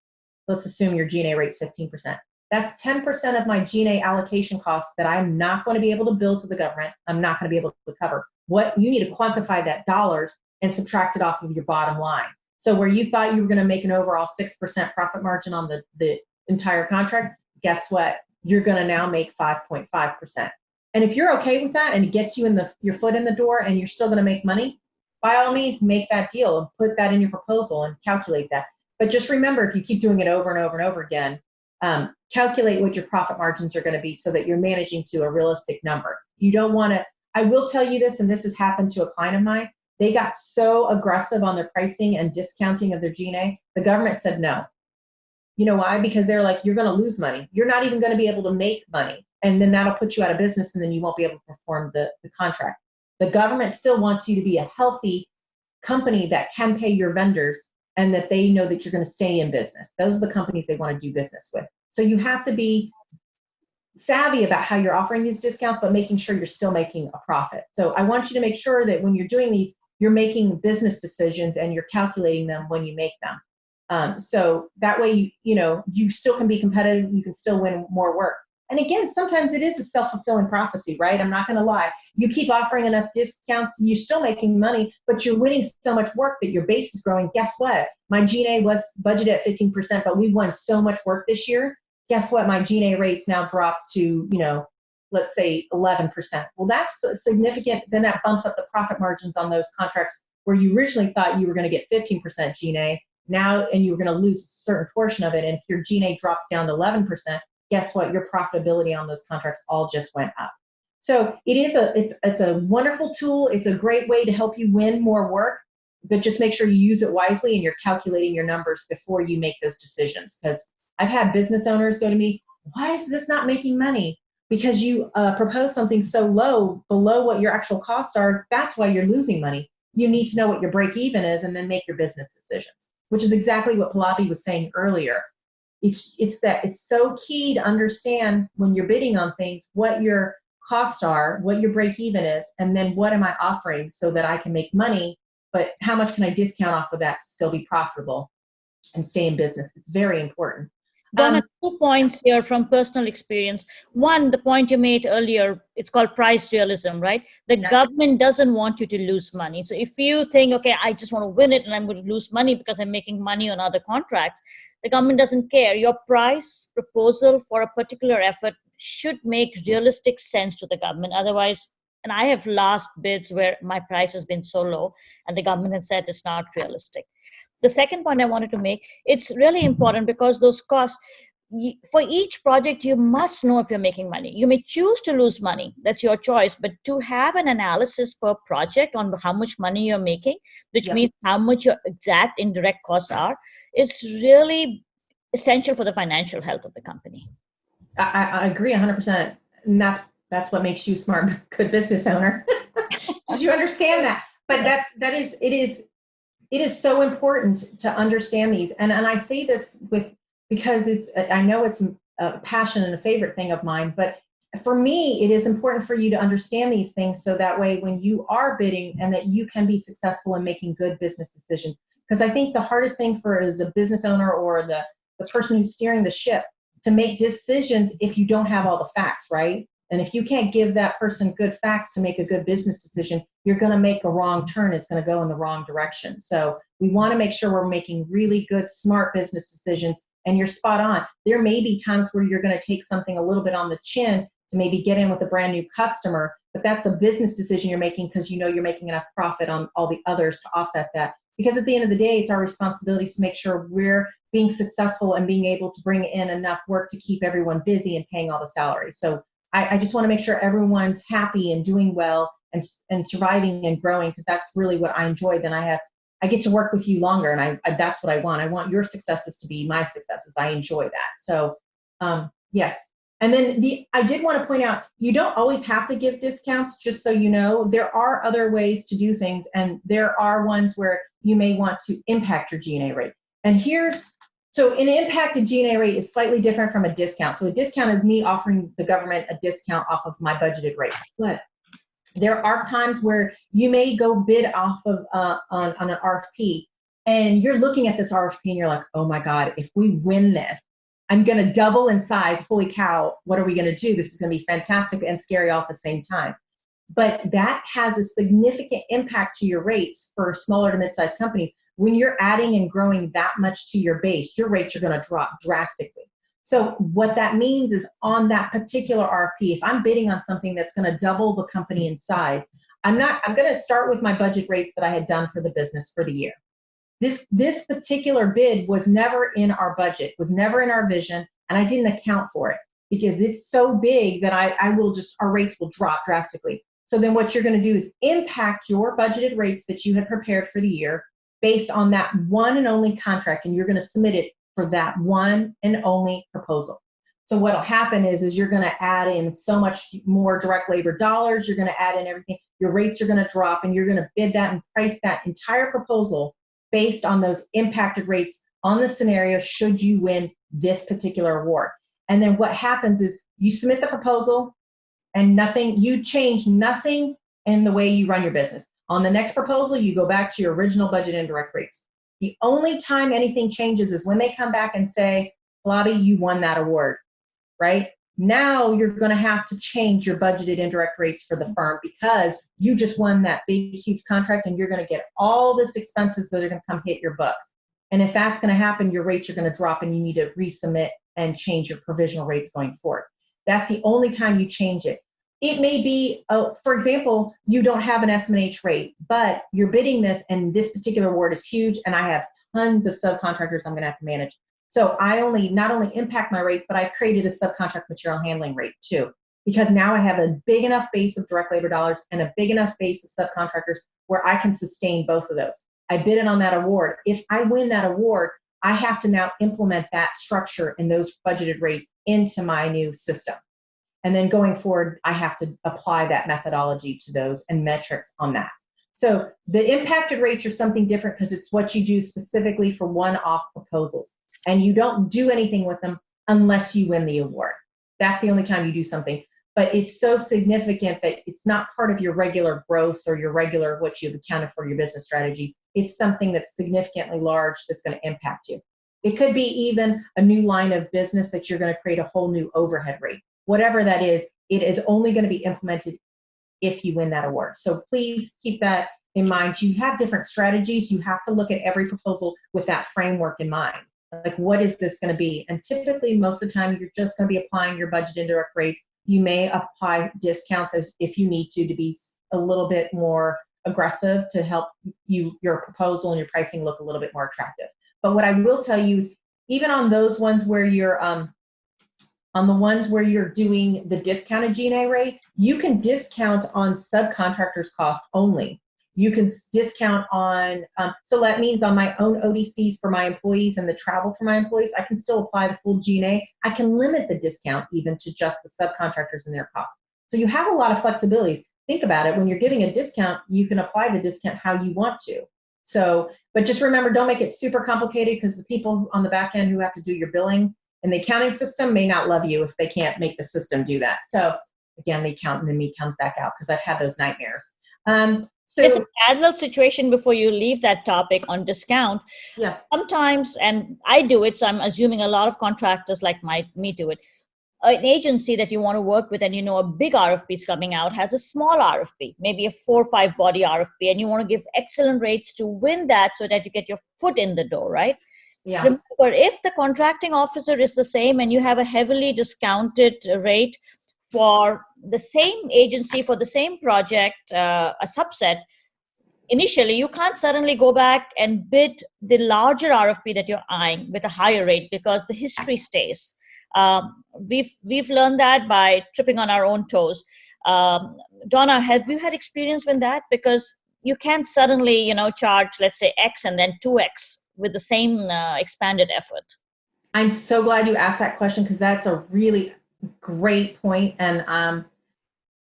Let's assume your G&A rate is 15%. That's 10% of my G&A allocation costs that I'm not going to be able to bill to the government. I'm not going to be able to cover. What you need to quantify that dollars and subtract it off of your bottom line. So where you thought you were going to make an overall 6% profit margin on the entire contract, guess what? You're going to now make 5.5%. And if you're okay with that and it gets you your foot in the door and you're still going to make money, by all means, make that deal and put that in your proposal and calculate that. But just remember, if you keep doing it over and over and over again, calculate what your profit margins are going to be so that you're managing to a realistic number. You don't want to, I will tell you this, and this has happened to a client of mine. They got so aggressive on their pricing and discounting of their G&A, the government said no. You know why? Because they're like, you're going to lose money. You're not even going to be able to make money. And then that'll put you out of business, and then you won't be able to perform the contract. The government still wants you to be a healthy company that can pay your vendors and that they know that you're going to stay in business. Those are the companies they want to do business with. So you have to be savvy about how you're offering these discounts, but making sure you're still making a profit. So I want you to make sure that when you're doing these, you're making business decisions and you're calculating them when you make them. So that way, you still can be competitive. You can still win more work. And again, sometimes it is a self-fulfilling prophecy, right? I'm not going to lie. You keep offering enough discounts, you're still making money, but you're winning so much work that your base is growing. Guess what? My G&A was budgeted at 15%, but we won so much work this year. Guess what? My G&A rates now dropped to, let's say 11%. Well, that's significant. Then that bumps up the profit margins on those contracts where you originally thought you were going to get 15% G&A now, and you were going to lose a certain portion of it. And if your G&A drops down to 11%, guess what? Your profitability on those contracts all just went up. So it's a wonderful tool. It's a great way to help you win more work, but just make sure you use it wisely and you're calculating your numbers before you make those decisions. Because I've had business owners go to me, why is this not making money? Because you propose something so low, below what your actual costs are. That's why you're losing money. You need to know what your break even is and then make your business decisions, which is exactly what Pallavi was saying earlier. It's so key to understand when you're bidding on things, what your costs are, what your break even is, and then what am I offering so that I can make money, but how much can I discount off of that to still be profitable and stay in business? It's very important. Donna, 2 points here from personal experience. One, the point you made earlier, it's called price realism, right? The government doesn't want you to lose money. So if you think, okay, I just want to win it and I'm going to lose money because I'm making money on other contracts, the government doesn't care. Your price proposal for a particular effort should make realistic sense to the government. Otherwise, and I have lost bids where my price has been so low and the government has said it's not realistic. The second point I wanted to make, it's really important because those costs, for each project, you must know if you're making money. You may choose to lose money. That's your choice. But to have an analysis per project on how much money you're making, which means how much your exact indirect costs are, is really essential for the financial health of the company. I agree 100%. And that's what makes you a smart, good business owner. Because you understand that. But it is so important to understand these. And I say this because I know it's a passion and a favorite thing of mine, but for me, it is important for you to understand these things so that way when you are bidding and that you can be successful in making good business decisions, Because I think the hardest thing for as a business owner or the person who's steering the ship to make decisions if you don't have all the facts, right? And if you can't give that person good facts to make a good business decision, you're going to make a wrong turn. It's going to go in the wrong direction. So we want to make sure we're making really good, smart business decisions. And you're spot on. There may be times where you're going to take something a little bit on the chin to maybe get in with a brand new customer, but that's a business decision you're making because you know you're making enough profit on all the others to offset that. Because at the end of the day, it's our responsibility to make sure we're being successful and being able to bring in enough work to keep everyone busy and paying all the salaries. So I just want to make sure everyone's happy and doing well and surviving and growing, because that's really what I enjoy. Then I get to work with you longer, and that's what I want. I want your successes to be my successes. I enjoy that. So yes. And then I did want to point out, you don't always have to give discounts, just so you know. There are other ways to do things, and there are ones where you may want to impact your G&A rate. And so an impacted G&A rate is slightly different from a discount. So a discount is me offering the government a discount off of my budgeted rate. But there are times where you may go bid off of on an RFP, and you're looking at this RFP and you're like, oh my God, if we win this, I'm going to double in size. Holy cow, what are we going to do? This is going to be fantastic and scary all at the same time. But that has a significant impact to your rates for smaller to mid-sized companies. When you're adding and growing that much to your base, your rates are going to drop drastically. So what that means is on that particular RFP, if I'm bidding on something that's going to double the company in size, I'm going to start with my budget rates that I had done for the business for the year. This particular bid was never in our budget, was never in our vision, and I didn't account for it because it's so big that our rates will drop drastically. So then what you're going to do is impact your budgeted rates that you had prepared for the year based on that one and only contract, and you're going to submit it for that one and only proposal. So what'll happen is you're going to add in so much more direct labor dollars, you're going to add in everything, your rates are going to drop, and you're going to bid that and price that entire proposal based on those impacted rates on the scenario should you win this particular award. And then what happens is you submit the proposal and you change nothing in the way you run your business. On the next proposal, you go back to your original budget indirect rates. The only time anything changes is when they come back and say, Bobby, you won that award, right? Now you're going to have to change your budgeted indirect rates for the firm because you just won that big, huge contract, and you're going to get all this expenses that are going to come hit your books. And if that's going to happen, your rates are going to drop and you need to resubmit and change your provisional rates going forward. That's the only time you change it. It may be, for example, you don't have an SMH rate, but you're bidding this and this particular award is huge and I have tons of subcontractors I'm going to have to manage. So I not only impact my rates, but I created a subcontract material handling rate too, because now I have a big enough base of direct labor dollars and a big enough base of subcontractors where I can sustain both of those. I bid it on that award. If I win that award, I have to now implement that structure and those budgeted rates into my new system. And then going forward, I have to apply that methodology to those and metrics on that. So the impacted rates are something different because it's what you do specifically for one-off proposals. And you don't do anything with them unless you win the award. That's the only time you do something. But it's so significant that it's not part of your regular gross or your regular what you've accounted for your business strategies. It's something that's significantly large that's going to impact you. It could be even a new line of business that you're going to create a whole new overhead rate. Whatever that is, it is only going to be implemented if you win that award. So please keep that in mind. You have different strategies. You have to look at every proposal with that framework in mind. Like, what is this going to be? And typically, most of the time, you're just going to be applying your budget indirect rates. You may apply discounts as if you need to be a little bit more aggressive to help your proposal and your pricing look a little bit more attractive. But what I will tell you is, even on those ones where you're on the ones where you're doing the discounted G&A rate, you can discount on subcontractors' costs only. You can discount on, so that means on my own ODCs for my employees and the travel for my employees, I can still apply the full G&A. I can limit the discount even to just the subcontractors and their costs. So you have a lot of flexibilities. Think about it. When you're giving a discount, you can apply the discount how you want to. So, but just remember, don't make it super complicated because the people on the back end who have to do your billing and the accounting system may not love you if they can't make the system do that. So again, the accountant in me comes back out because I've had those nightmares. There's So, a parallel situation before you leave that topic on discount. yeah, Sometimes, and I do it, so I'm assuming a lot of contractors like me do it. An agency that you want to work with and you know a big RFP is coming out has a small RFP, maybe a 4 or 5 body RFP, and you want to give excellent rates to win that so that you get your foot in the door, right? yeah. Remember, if the contracting officer is the same and you have a heavily discounted rate for the same agency for the same project, a subset, initially you can't suddenly go back and bid the larger RFP that you're eyeing with a higher rate because the history stays. We've learned that by tripping on our own toes. Donna, have you had experience with that? Because you can't suddenly, charge, let's say, X and then 2X with the same expanded effort. I'm so glad you asked that question because that's a really great point. And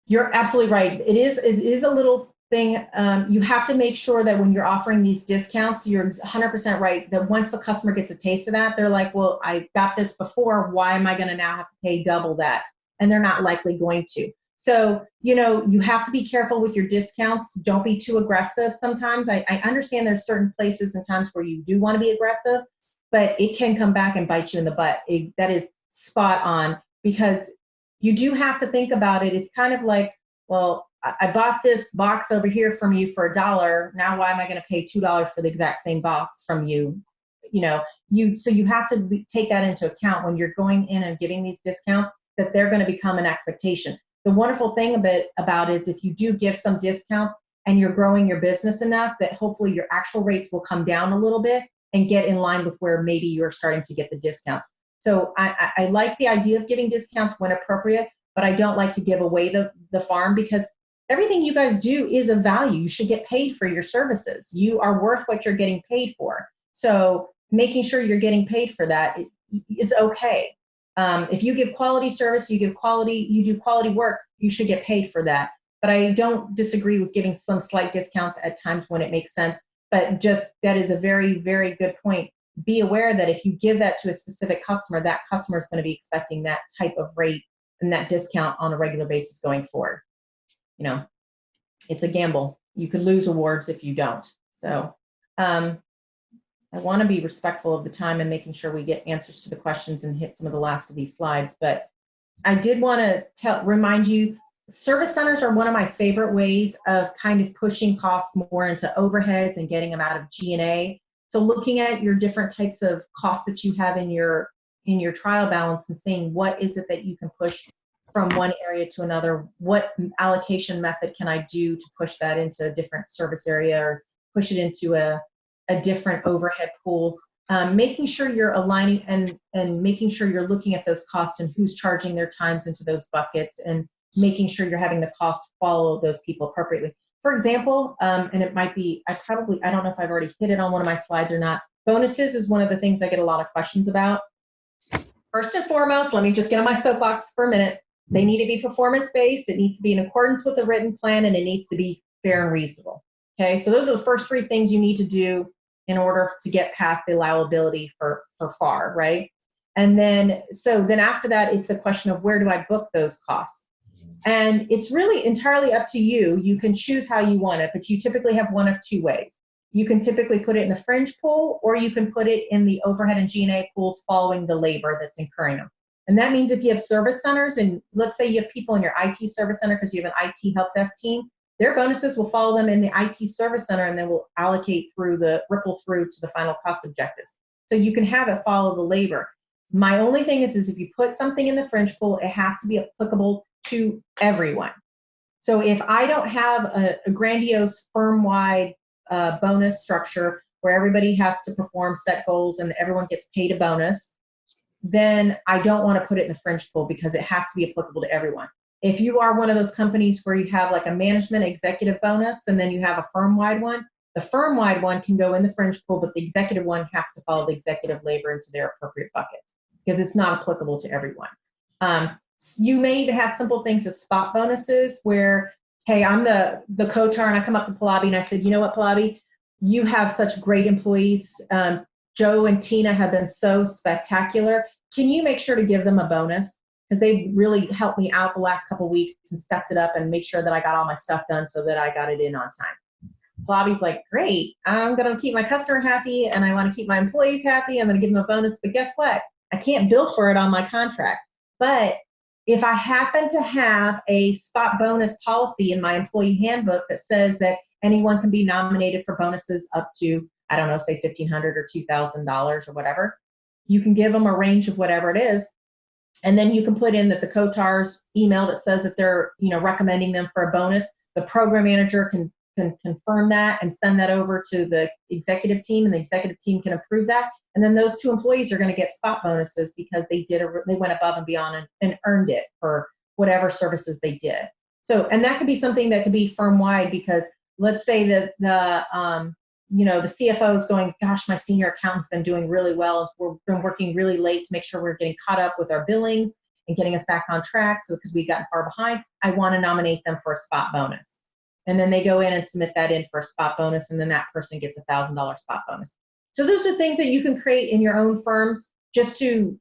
you're absolutely right. It is a little thing. You have to make sure that when you're offering these discounts, you're 100% right, that once the customer gets a taste of that, they're like, well, I got this before. Why am I going to now have to pay double that? And they're not likely going to. So, you have to be careful with your discounts. Don't be too aggressive sometimes. I understand there's certain places and times where you do want to be aggressive, but it can come back and bite you in the butt. That is spot on, because you do have to think about it. It's kind of like, well, I bought this box over here from you for $1. Now, why am I going to pay $2 for the exact same box from you? So you have to take that into account when you're going in and giving these discounts, that they're going to become an expectation. The wonderful thing about it is if you do give some discounts and you're growing your business enough, that hopefully your actual rates will come down a little bit and get in line with where maybe you're starting to get the discounts. So I like the idea of giving discounts when appropriate, but I don't like to give away the farm, because everything you guys do is of value. You should get paid for your services. You are worth what you're getting paid for. So making sure you're getting paid for that is okay. If you give quality service, you do quality work, you should get paid for that. But I don't disagree with giving some slight discounts at times when it makes sense. But just that is a very, very good point. Be aware that if you give that to a specific customer, that customer is going to be expecting that type of rate and that discount on a regular basis going forward. It's a gamble. You could lose awards if you don't. So I want to be respectful of the time and making sure we get answers to the questions and hit some of the last of these slides. But I did want to remind you, service centers are one of my favorite ways of kind of pushing costs more into overheads and getting them out of G&A. So looking at your different types of costs that you have in your trial balance and seeing what is it that you can push from one area to another, what allocation method can I do to push that into a different service area or push it into a different overhead pool, making sure you're aligning and making sure you're looking at those costs and who's charging their times into those buckets, and making sure you're having the cost follow those people appropriately. For example, and it might be, I don't know if I've already hit it on one of my slides or not, bonuses is one of the things I get a lot of questions about. First and foremost, let me just get on my soapbox for a minute. They need to be performance-based, it needs to be in accordance with the written plan, and it needs to be fair and reasonable. Okay, so those are the first 3 things you need to do in order to get past the allowability for FAR, right? And then after that, it's a question of where do I book those costs? And it's really entirely up to you. You can choose how you want it, but you typically have one of 2 ways. You can typically put it in the fringe pool, or you can put it in the overhead and G&A pools following the labor that's incurring them. And that means if you have service centers, and let's say you have people in your IT service center because you have an IT help desk team, their bonuses will follow them in the IT service center, and then will ripple through to the final cost objectives. So you can have it follow the labor. My only thing is if you put something in the fringe pool, it has to be applicable to everyone. So if I don't have a grandiose firm-wide bonus structure where everybody has to perform set goals and everyone gets paid a bonus, then I don't want to put it in the fringe pool because it has to be applicable to everyone. If you are one of those companies where you have like a management executive bonus and then you have a firm-wide one, the firm-wide one can go in the fringe pool, but the executive one has to follow the executive labor into their appropriate bucket because it's not applicable to everyone. You may even have simple things as spot bonuses where, hey, I'm the co-char and I come up to Pallavi and I said, you know what, Pallavi, you have such great employees. Joe and Tina have been so spectacular. Can you make sure to give them a bonus? Because they really helped me out the last couple of weeks and stepped it up and made sure that I got all my stuff done so that I got it in on time. Bobby's like, great, I'm going to keep my customer happy and I want to keep my employees happy. I'm going to give them a bonus, but guess what? I can't bill for it on my contract. But if I happen to have a spot bonus policy in my employee handbook that says that anyone can be nominated for bonuses up to, I don't know, say $1,500 or $2,000 or whatever, you can give them a range of whatever it is. And then you can put in that the COTAR's email that says that they're, recommending them for a bonus. The program manager can confirm that and send that over to the executive team, and the executive team can approve that. And then those two employees are going to get spot bonuses because they went above and beyond and earned it for whatever services they did. So, and that could be something that could be firm wide, because let's say that the CFO is going, gosh, my senior accountant's been doing really well. We've been working really late to make sure we're getting caught up with our billings and getting us back on track. So because we've gotten far behind, I want to nominate them for a spot bonus. And then they go in and submit that in for a spot bonus, and then that person gets a $1,000 spot bonus. So those are things that you can create in your own firms just to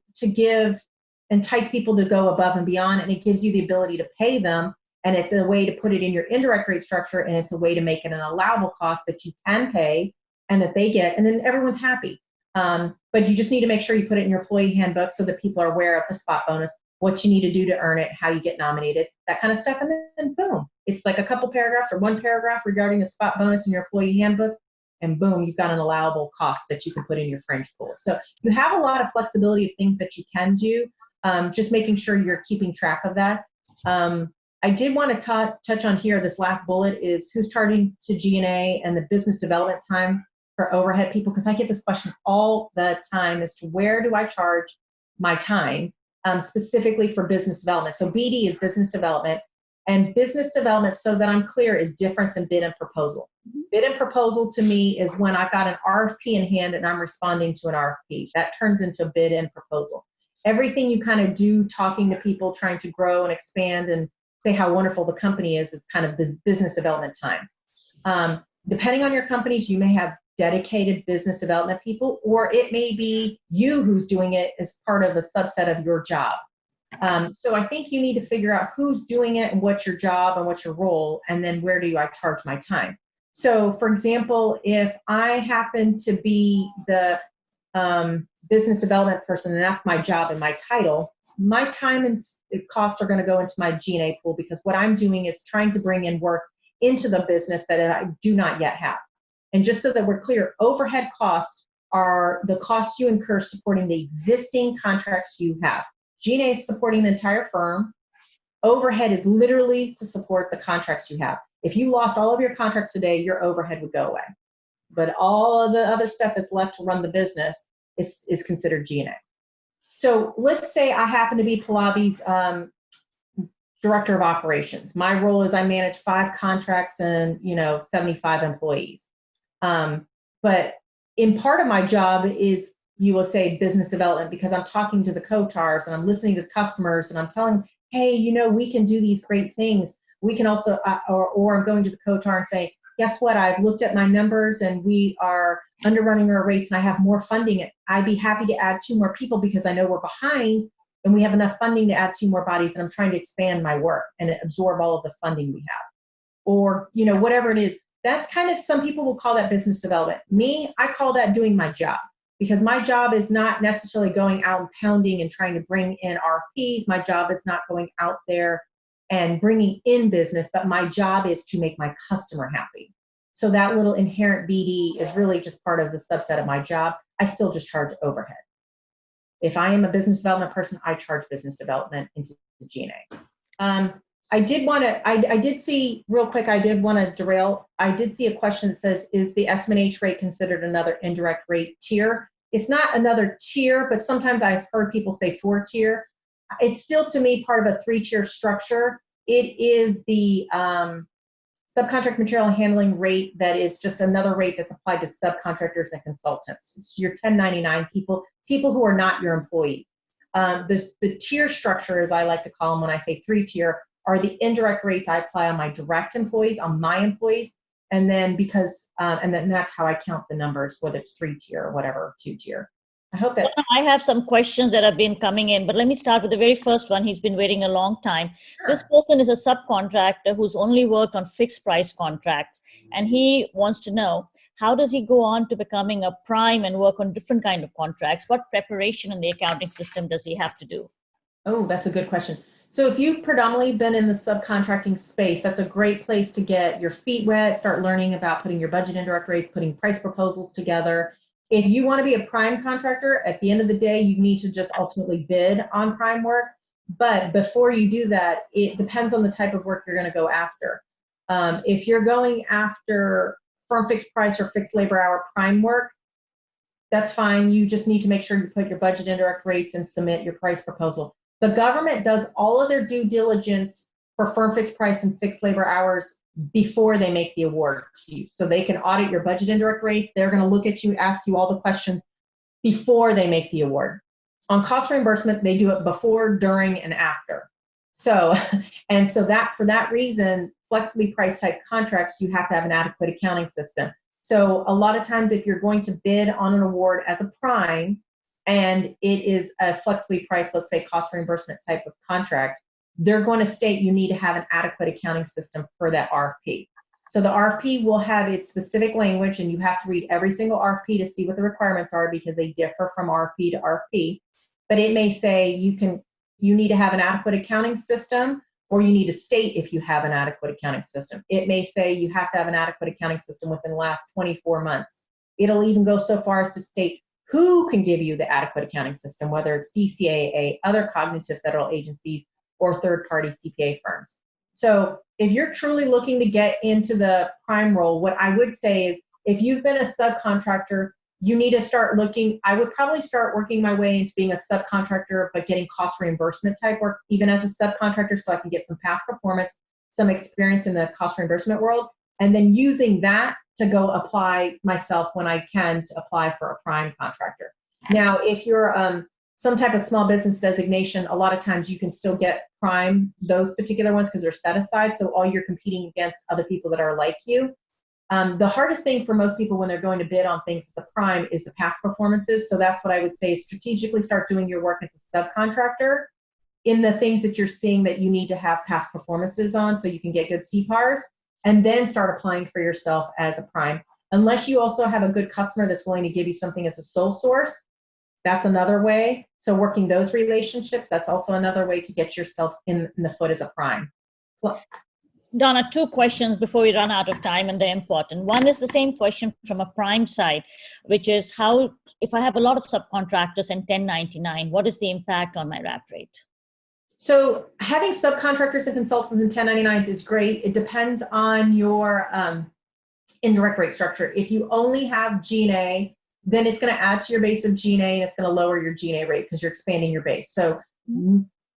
entice people to go above and beyond, and it gives you the ability to pay them, and it's a way to put it in your indirect rate structure, and it's a way to make it an allowable cost that you can pay and that they get, and then everyone's happy. But you just need to make sure you put it in your employee handbook so that people are aware of the spot bonus, what you need to do to earn it, how you get nominated, that kind of stuff, and then boom. It's like a couple paragraphs or one paragraph regarding the spot bonus in your employee handbook, and boom, you've got an allowable cost that you can put in your fringe pool. So you have a lot of flexibility of things that you can do, just making sure you're keeping track of that. I did want to touch on here, this last bullet is who's charging to G&A and the business development time for overhead people, because I get this question all the time as to where do I charge my time, specifically for business development. So BD is business development, and business development, so that I'm clear, is different than bid and proposal. Bid and proposal to me is when I've got an RFP in hand and I'm responding to an RFP. That turns into a bid and proposal. Everything you kind of do, talking to people, trying to grow and expand and say how wonderful the company is kind of business development time. Depending on your companies, you may have dedicated business development people, or it may be you who's doing it as part of a subset of your job. So I think you need to figure out who's doing it and what's your job and what's your role, and then where do I charge my time. So for example, if I happen to be the business development person, and that's my job and my title, my time and costs are going to go into my G&A pool, because what I'm doing is trying to bring in work into the business that I do not yet have. And just so that we're clear, overhead costs are the costs you incur supporting the existing contracts you have. G&A is supporting the entire firm. Overhead is literally to support the contracts you have. If you lost all of your contracts today, your overhead would go away. But all of the other stuff that's left to run the business is considered G&A. So let's say I happen to be Pallavi's director of operations. My role is I manage 5 contracts and 75 employees. But in part of my job is, you will say, business development, because I'm talking to the COTARs and I'm listening to customers and I'm telling them, hey, we can do these great things. We can also, or I'm going to the COTAR and say, guess what? I've looked at my numbers and we are underrunning our rates and I have more funding. I'd be happy to add 2 more people because I know we're behind and we have enough funding to add 2 more bodies, and I'm trying to expand my work and absorb all of the funding we have. Or, whatever it is. That's kind of, some people will call that business development. Me, I call that doing my job, because my job is not necessarily going out and pounding and trying to bring in RFPs. My job is not going out there and bringing in business, but my job is to make my customer happy. So that little inherent BD is really just part of the subset of my job. I still just charge overhead. If I am a business development person, I charge business development into the G&A. I did see real quick, I did want to derail. I did see a question that says, is the S&H rate considered another indirect rate tier? It's not another tier, but sometimes I've heard people say 4-tier. It's still, to me, part of a 3-tier structure. It is the subcontract material handling rate that is just another rate that's applied to subcontractors and consultants. It's your 1099 people who are not your employees. The tier structure, as I like to call them when I say 3-tier, are the indirect rates I apply on my direct employees, on my employees, and then and then that's how I count the numbers, whether it's 3-tier or whatever, 2-tier. I hope that. I have some questions that have been coming in, but let me start with the very first one. He's been waiting a long time. Sure. This person is a subcontractor who's only worked on fixed price contracts, and he wants to know, how does he go on to becoming a prime and work on different kind of contracts? What preparation in the accounting system does he have to do? Oh, that's a good question. So if you've predominantly been in the subcontracting space, that's a great place to get your feet wet, start learning about putting your budget indirect rates, putting price proposals together. If you want to be a prime contractor, at the end of the day, you need to just ultimately bid on prime work. But before you do that, it depends on the type of work you're going to go after. If you're going after firm fixed price or fixed labor hour prime work, that's fine. You just need to make sure you put your budget indirect rates and submit your price proposal. The government does all of their due diligence for firm fixed price and fixed labor hours before they make the award to you. So they can audit your budget indirect rates. They're going to look at you, ask you all the questions before they make the award. On cost reimbursement, they do it before, during, and after. So, and so that for that reason, flexibly priced type contracts, you have to have an adequate accounting system. So a lot of times if you're going to bid on an award as a prime, and it is a flexibly priced, let's say cost reimbursement type of contract, they're going to state you need to have an adequate accounting system for that RFP. So the RFP will have its specific language, and you have to read every single RFP to see what the requirements are, because they differ from RFP to RFP. But it may say you need to have an adequate accounting system, or you need to state if you have an adequate accounting system. It may say you have to have an adequate accounting system within the last 24 months. It'll even go so far as to state who can give you the adequate accounting system, whether it's DCAA, other cognitive federal agencies, or third-party CPA firms. So if you're truly looking to get into the prime role, what I would say is, if you've been a subcontractor, you need to start looking. I would probably start working my way into being a subcontractor, but getting cost reimbursement type work, even as a subcontractor, so I can get some past performance, some experience in the cost reimbursement world, and then using that to go apply myself when I can to apply for a prime contractor. Now, if you're some type of small business designation, a lot of times you can still get prime, those particular ones, because they're set aside. So all you're competing against other people that are like you. The hardest thing for most people when they're going to bid on things as a prime is the past performances. So that's what I would say, strategically start doing your work as a subcontractor in the things that you're seeing that you need to have past performances on so you can get good CPARs, and then start applying for yourself as a prime. Unless you also have a good customer that's willing to give you something as a sole source, that's another way. So working those relationships, that's also another way to get yourself in the foot as a prime. Well, Donna, two questions before we run out of time, and they're important. One is the same question from a prime side, which is how, if I have a lot of subcontractors and 1099, what is the impact on my RAP rate? So having subcontractors and consultants and 1099s is great. It depends on your indirect rate structure. If you only have G&A, then it's going to add to your base of G&A, and it's going to lower your G&A rate because you're expanding your base. So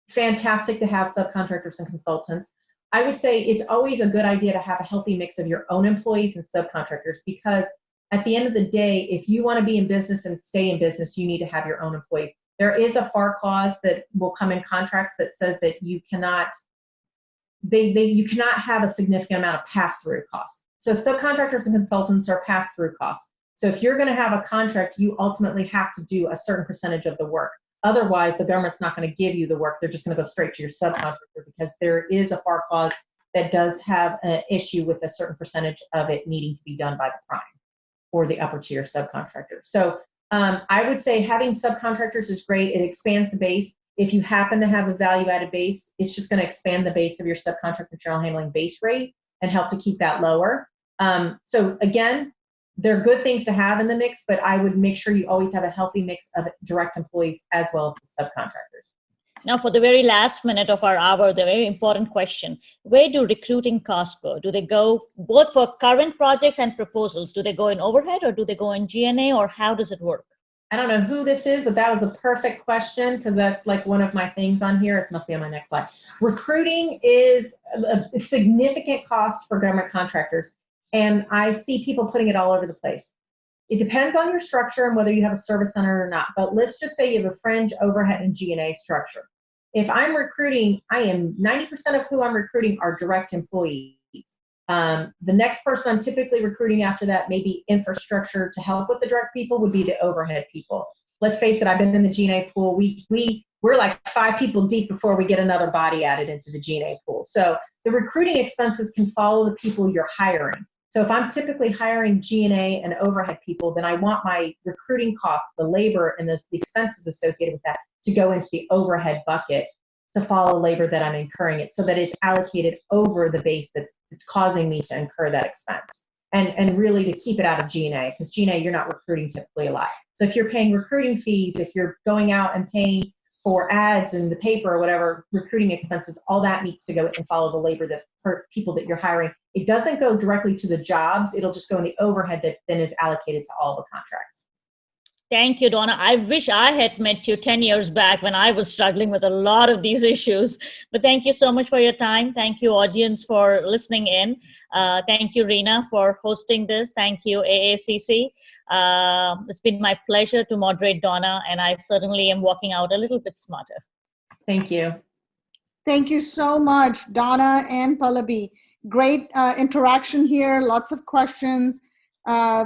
fantastic to have subcontractors and consultants. I would say it's always a good idea to have a healthy mix of your own employees and subcontractors, because at the end of the day, if you want to be in business and stay in business, you need to have your own employees. There is a FAR clause that will come in contracts that says that you cannot, you cannot have a significant amount of pass-through costs. So subcontractors and consultants are pass-through costs. So if you're going to have a contract, you ultimately have to do a certain percentage of the work. Otherwise, the government's not going to give you the work. They're just going to go straight to your subcontractor, because there is a FAR clause that does have an issue with a certain percentage of it needing to be done by the prime or the upper tier subcontractor. So I would say having subcontractors is great. It expands the base. If you happen to have a value-added base, it's just going to expand the base of your subcontract material handling base rate and help to keep that lower. So again, they're good things to have in the mix, but I would make sure you always have a healthy mix of direct employees as well as the subcontractors. Now, for the very last minute of our hour, the very important question: where do recruiting costs go? Do they go both for current projects and proposals? Do they go in overhead, or do they go in G&A, or how does it work? I don't know who this is, but that was a perfect question, because that's like one of my things on here. It must be on my next slide. Recruiting is a significant cost for government contractors, and I see people putting it all over the place. It depends on your structure and whether you have a service center or not, but let's just say you have a fringe, overhead, and G&A structure. If I'm recruiting, 90% of who I'm recruiting are direct employees. The next person I'm typically recruiting after that, maybe infrastructure to help with the direct people, would be the overhead people. let's face it, I've been in the G&A pool. We're like 5 people deep before we get another body added into the G&A pool. So the recruiting expenses can follow the people you're hiring. So if I'm typically hiring G&A and overhead people, then I want my recruiting costs, the labor and the expenses associated with that to go into the overhead bucket to follow labor that I'm incurring it, so that it's allocated over the base that's causing me to incur that expense. And really to keep it out of G&A, because G&A, you're not recruiting typically a lot. So if you're paying recruiting fees, if you're going out and paying for ads in the paper or whatever, recruiting expenses, all that needs to go and follow the labor that per people that you're hiring. It doesn't go directly to the jobs. It'll just go in the overhead that then is allocated to all the contracts. Thank you, Donna. I wish I had met you 10 years back when I was struggling with a lot of these issues. But thank you so much for your time. Thank you, audience, for listening in. Thank you, Rena, for hosting this. Thank you, AACC. It's been my pleasure to moderate Donna, and I certainly am walking out a little bit smarter. Thank you. Thank you so much, Donna and Pallavi. Great interaction here, lots of questions. I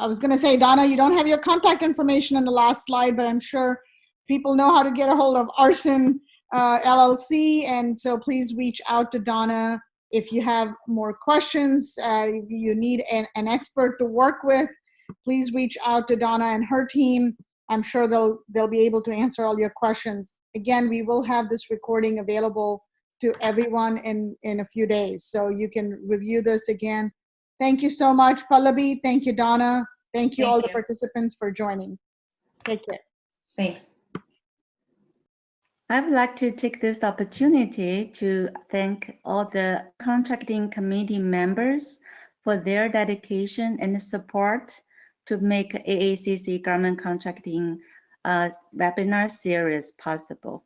was going to say, Donna, you don't have your contact information in the last slide, but I'm sure people know how to get a hold of Arson LLC. And so please reach out to Donna if you have more questions. You need an expert to work with. Please reach out to Donna and her team. I'm sure they'll be able to answer all your questions. Again, we will have this recording available to everyone in a few days, so you can review this again. Thank you so much, Pallavi. Thank you, Donna. Thank you, all the participants, for joining. Take care. Thanks. I would like to take this opportunity to thank all the contracting committee members for their dedication and support to make AACC Government Contracting webinar series possible.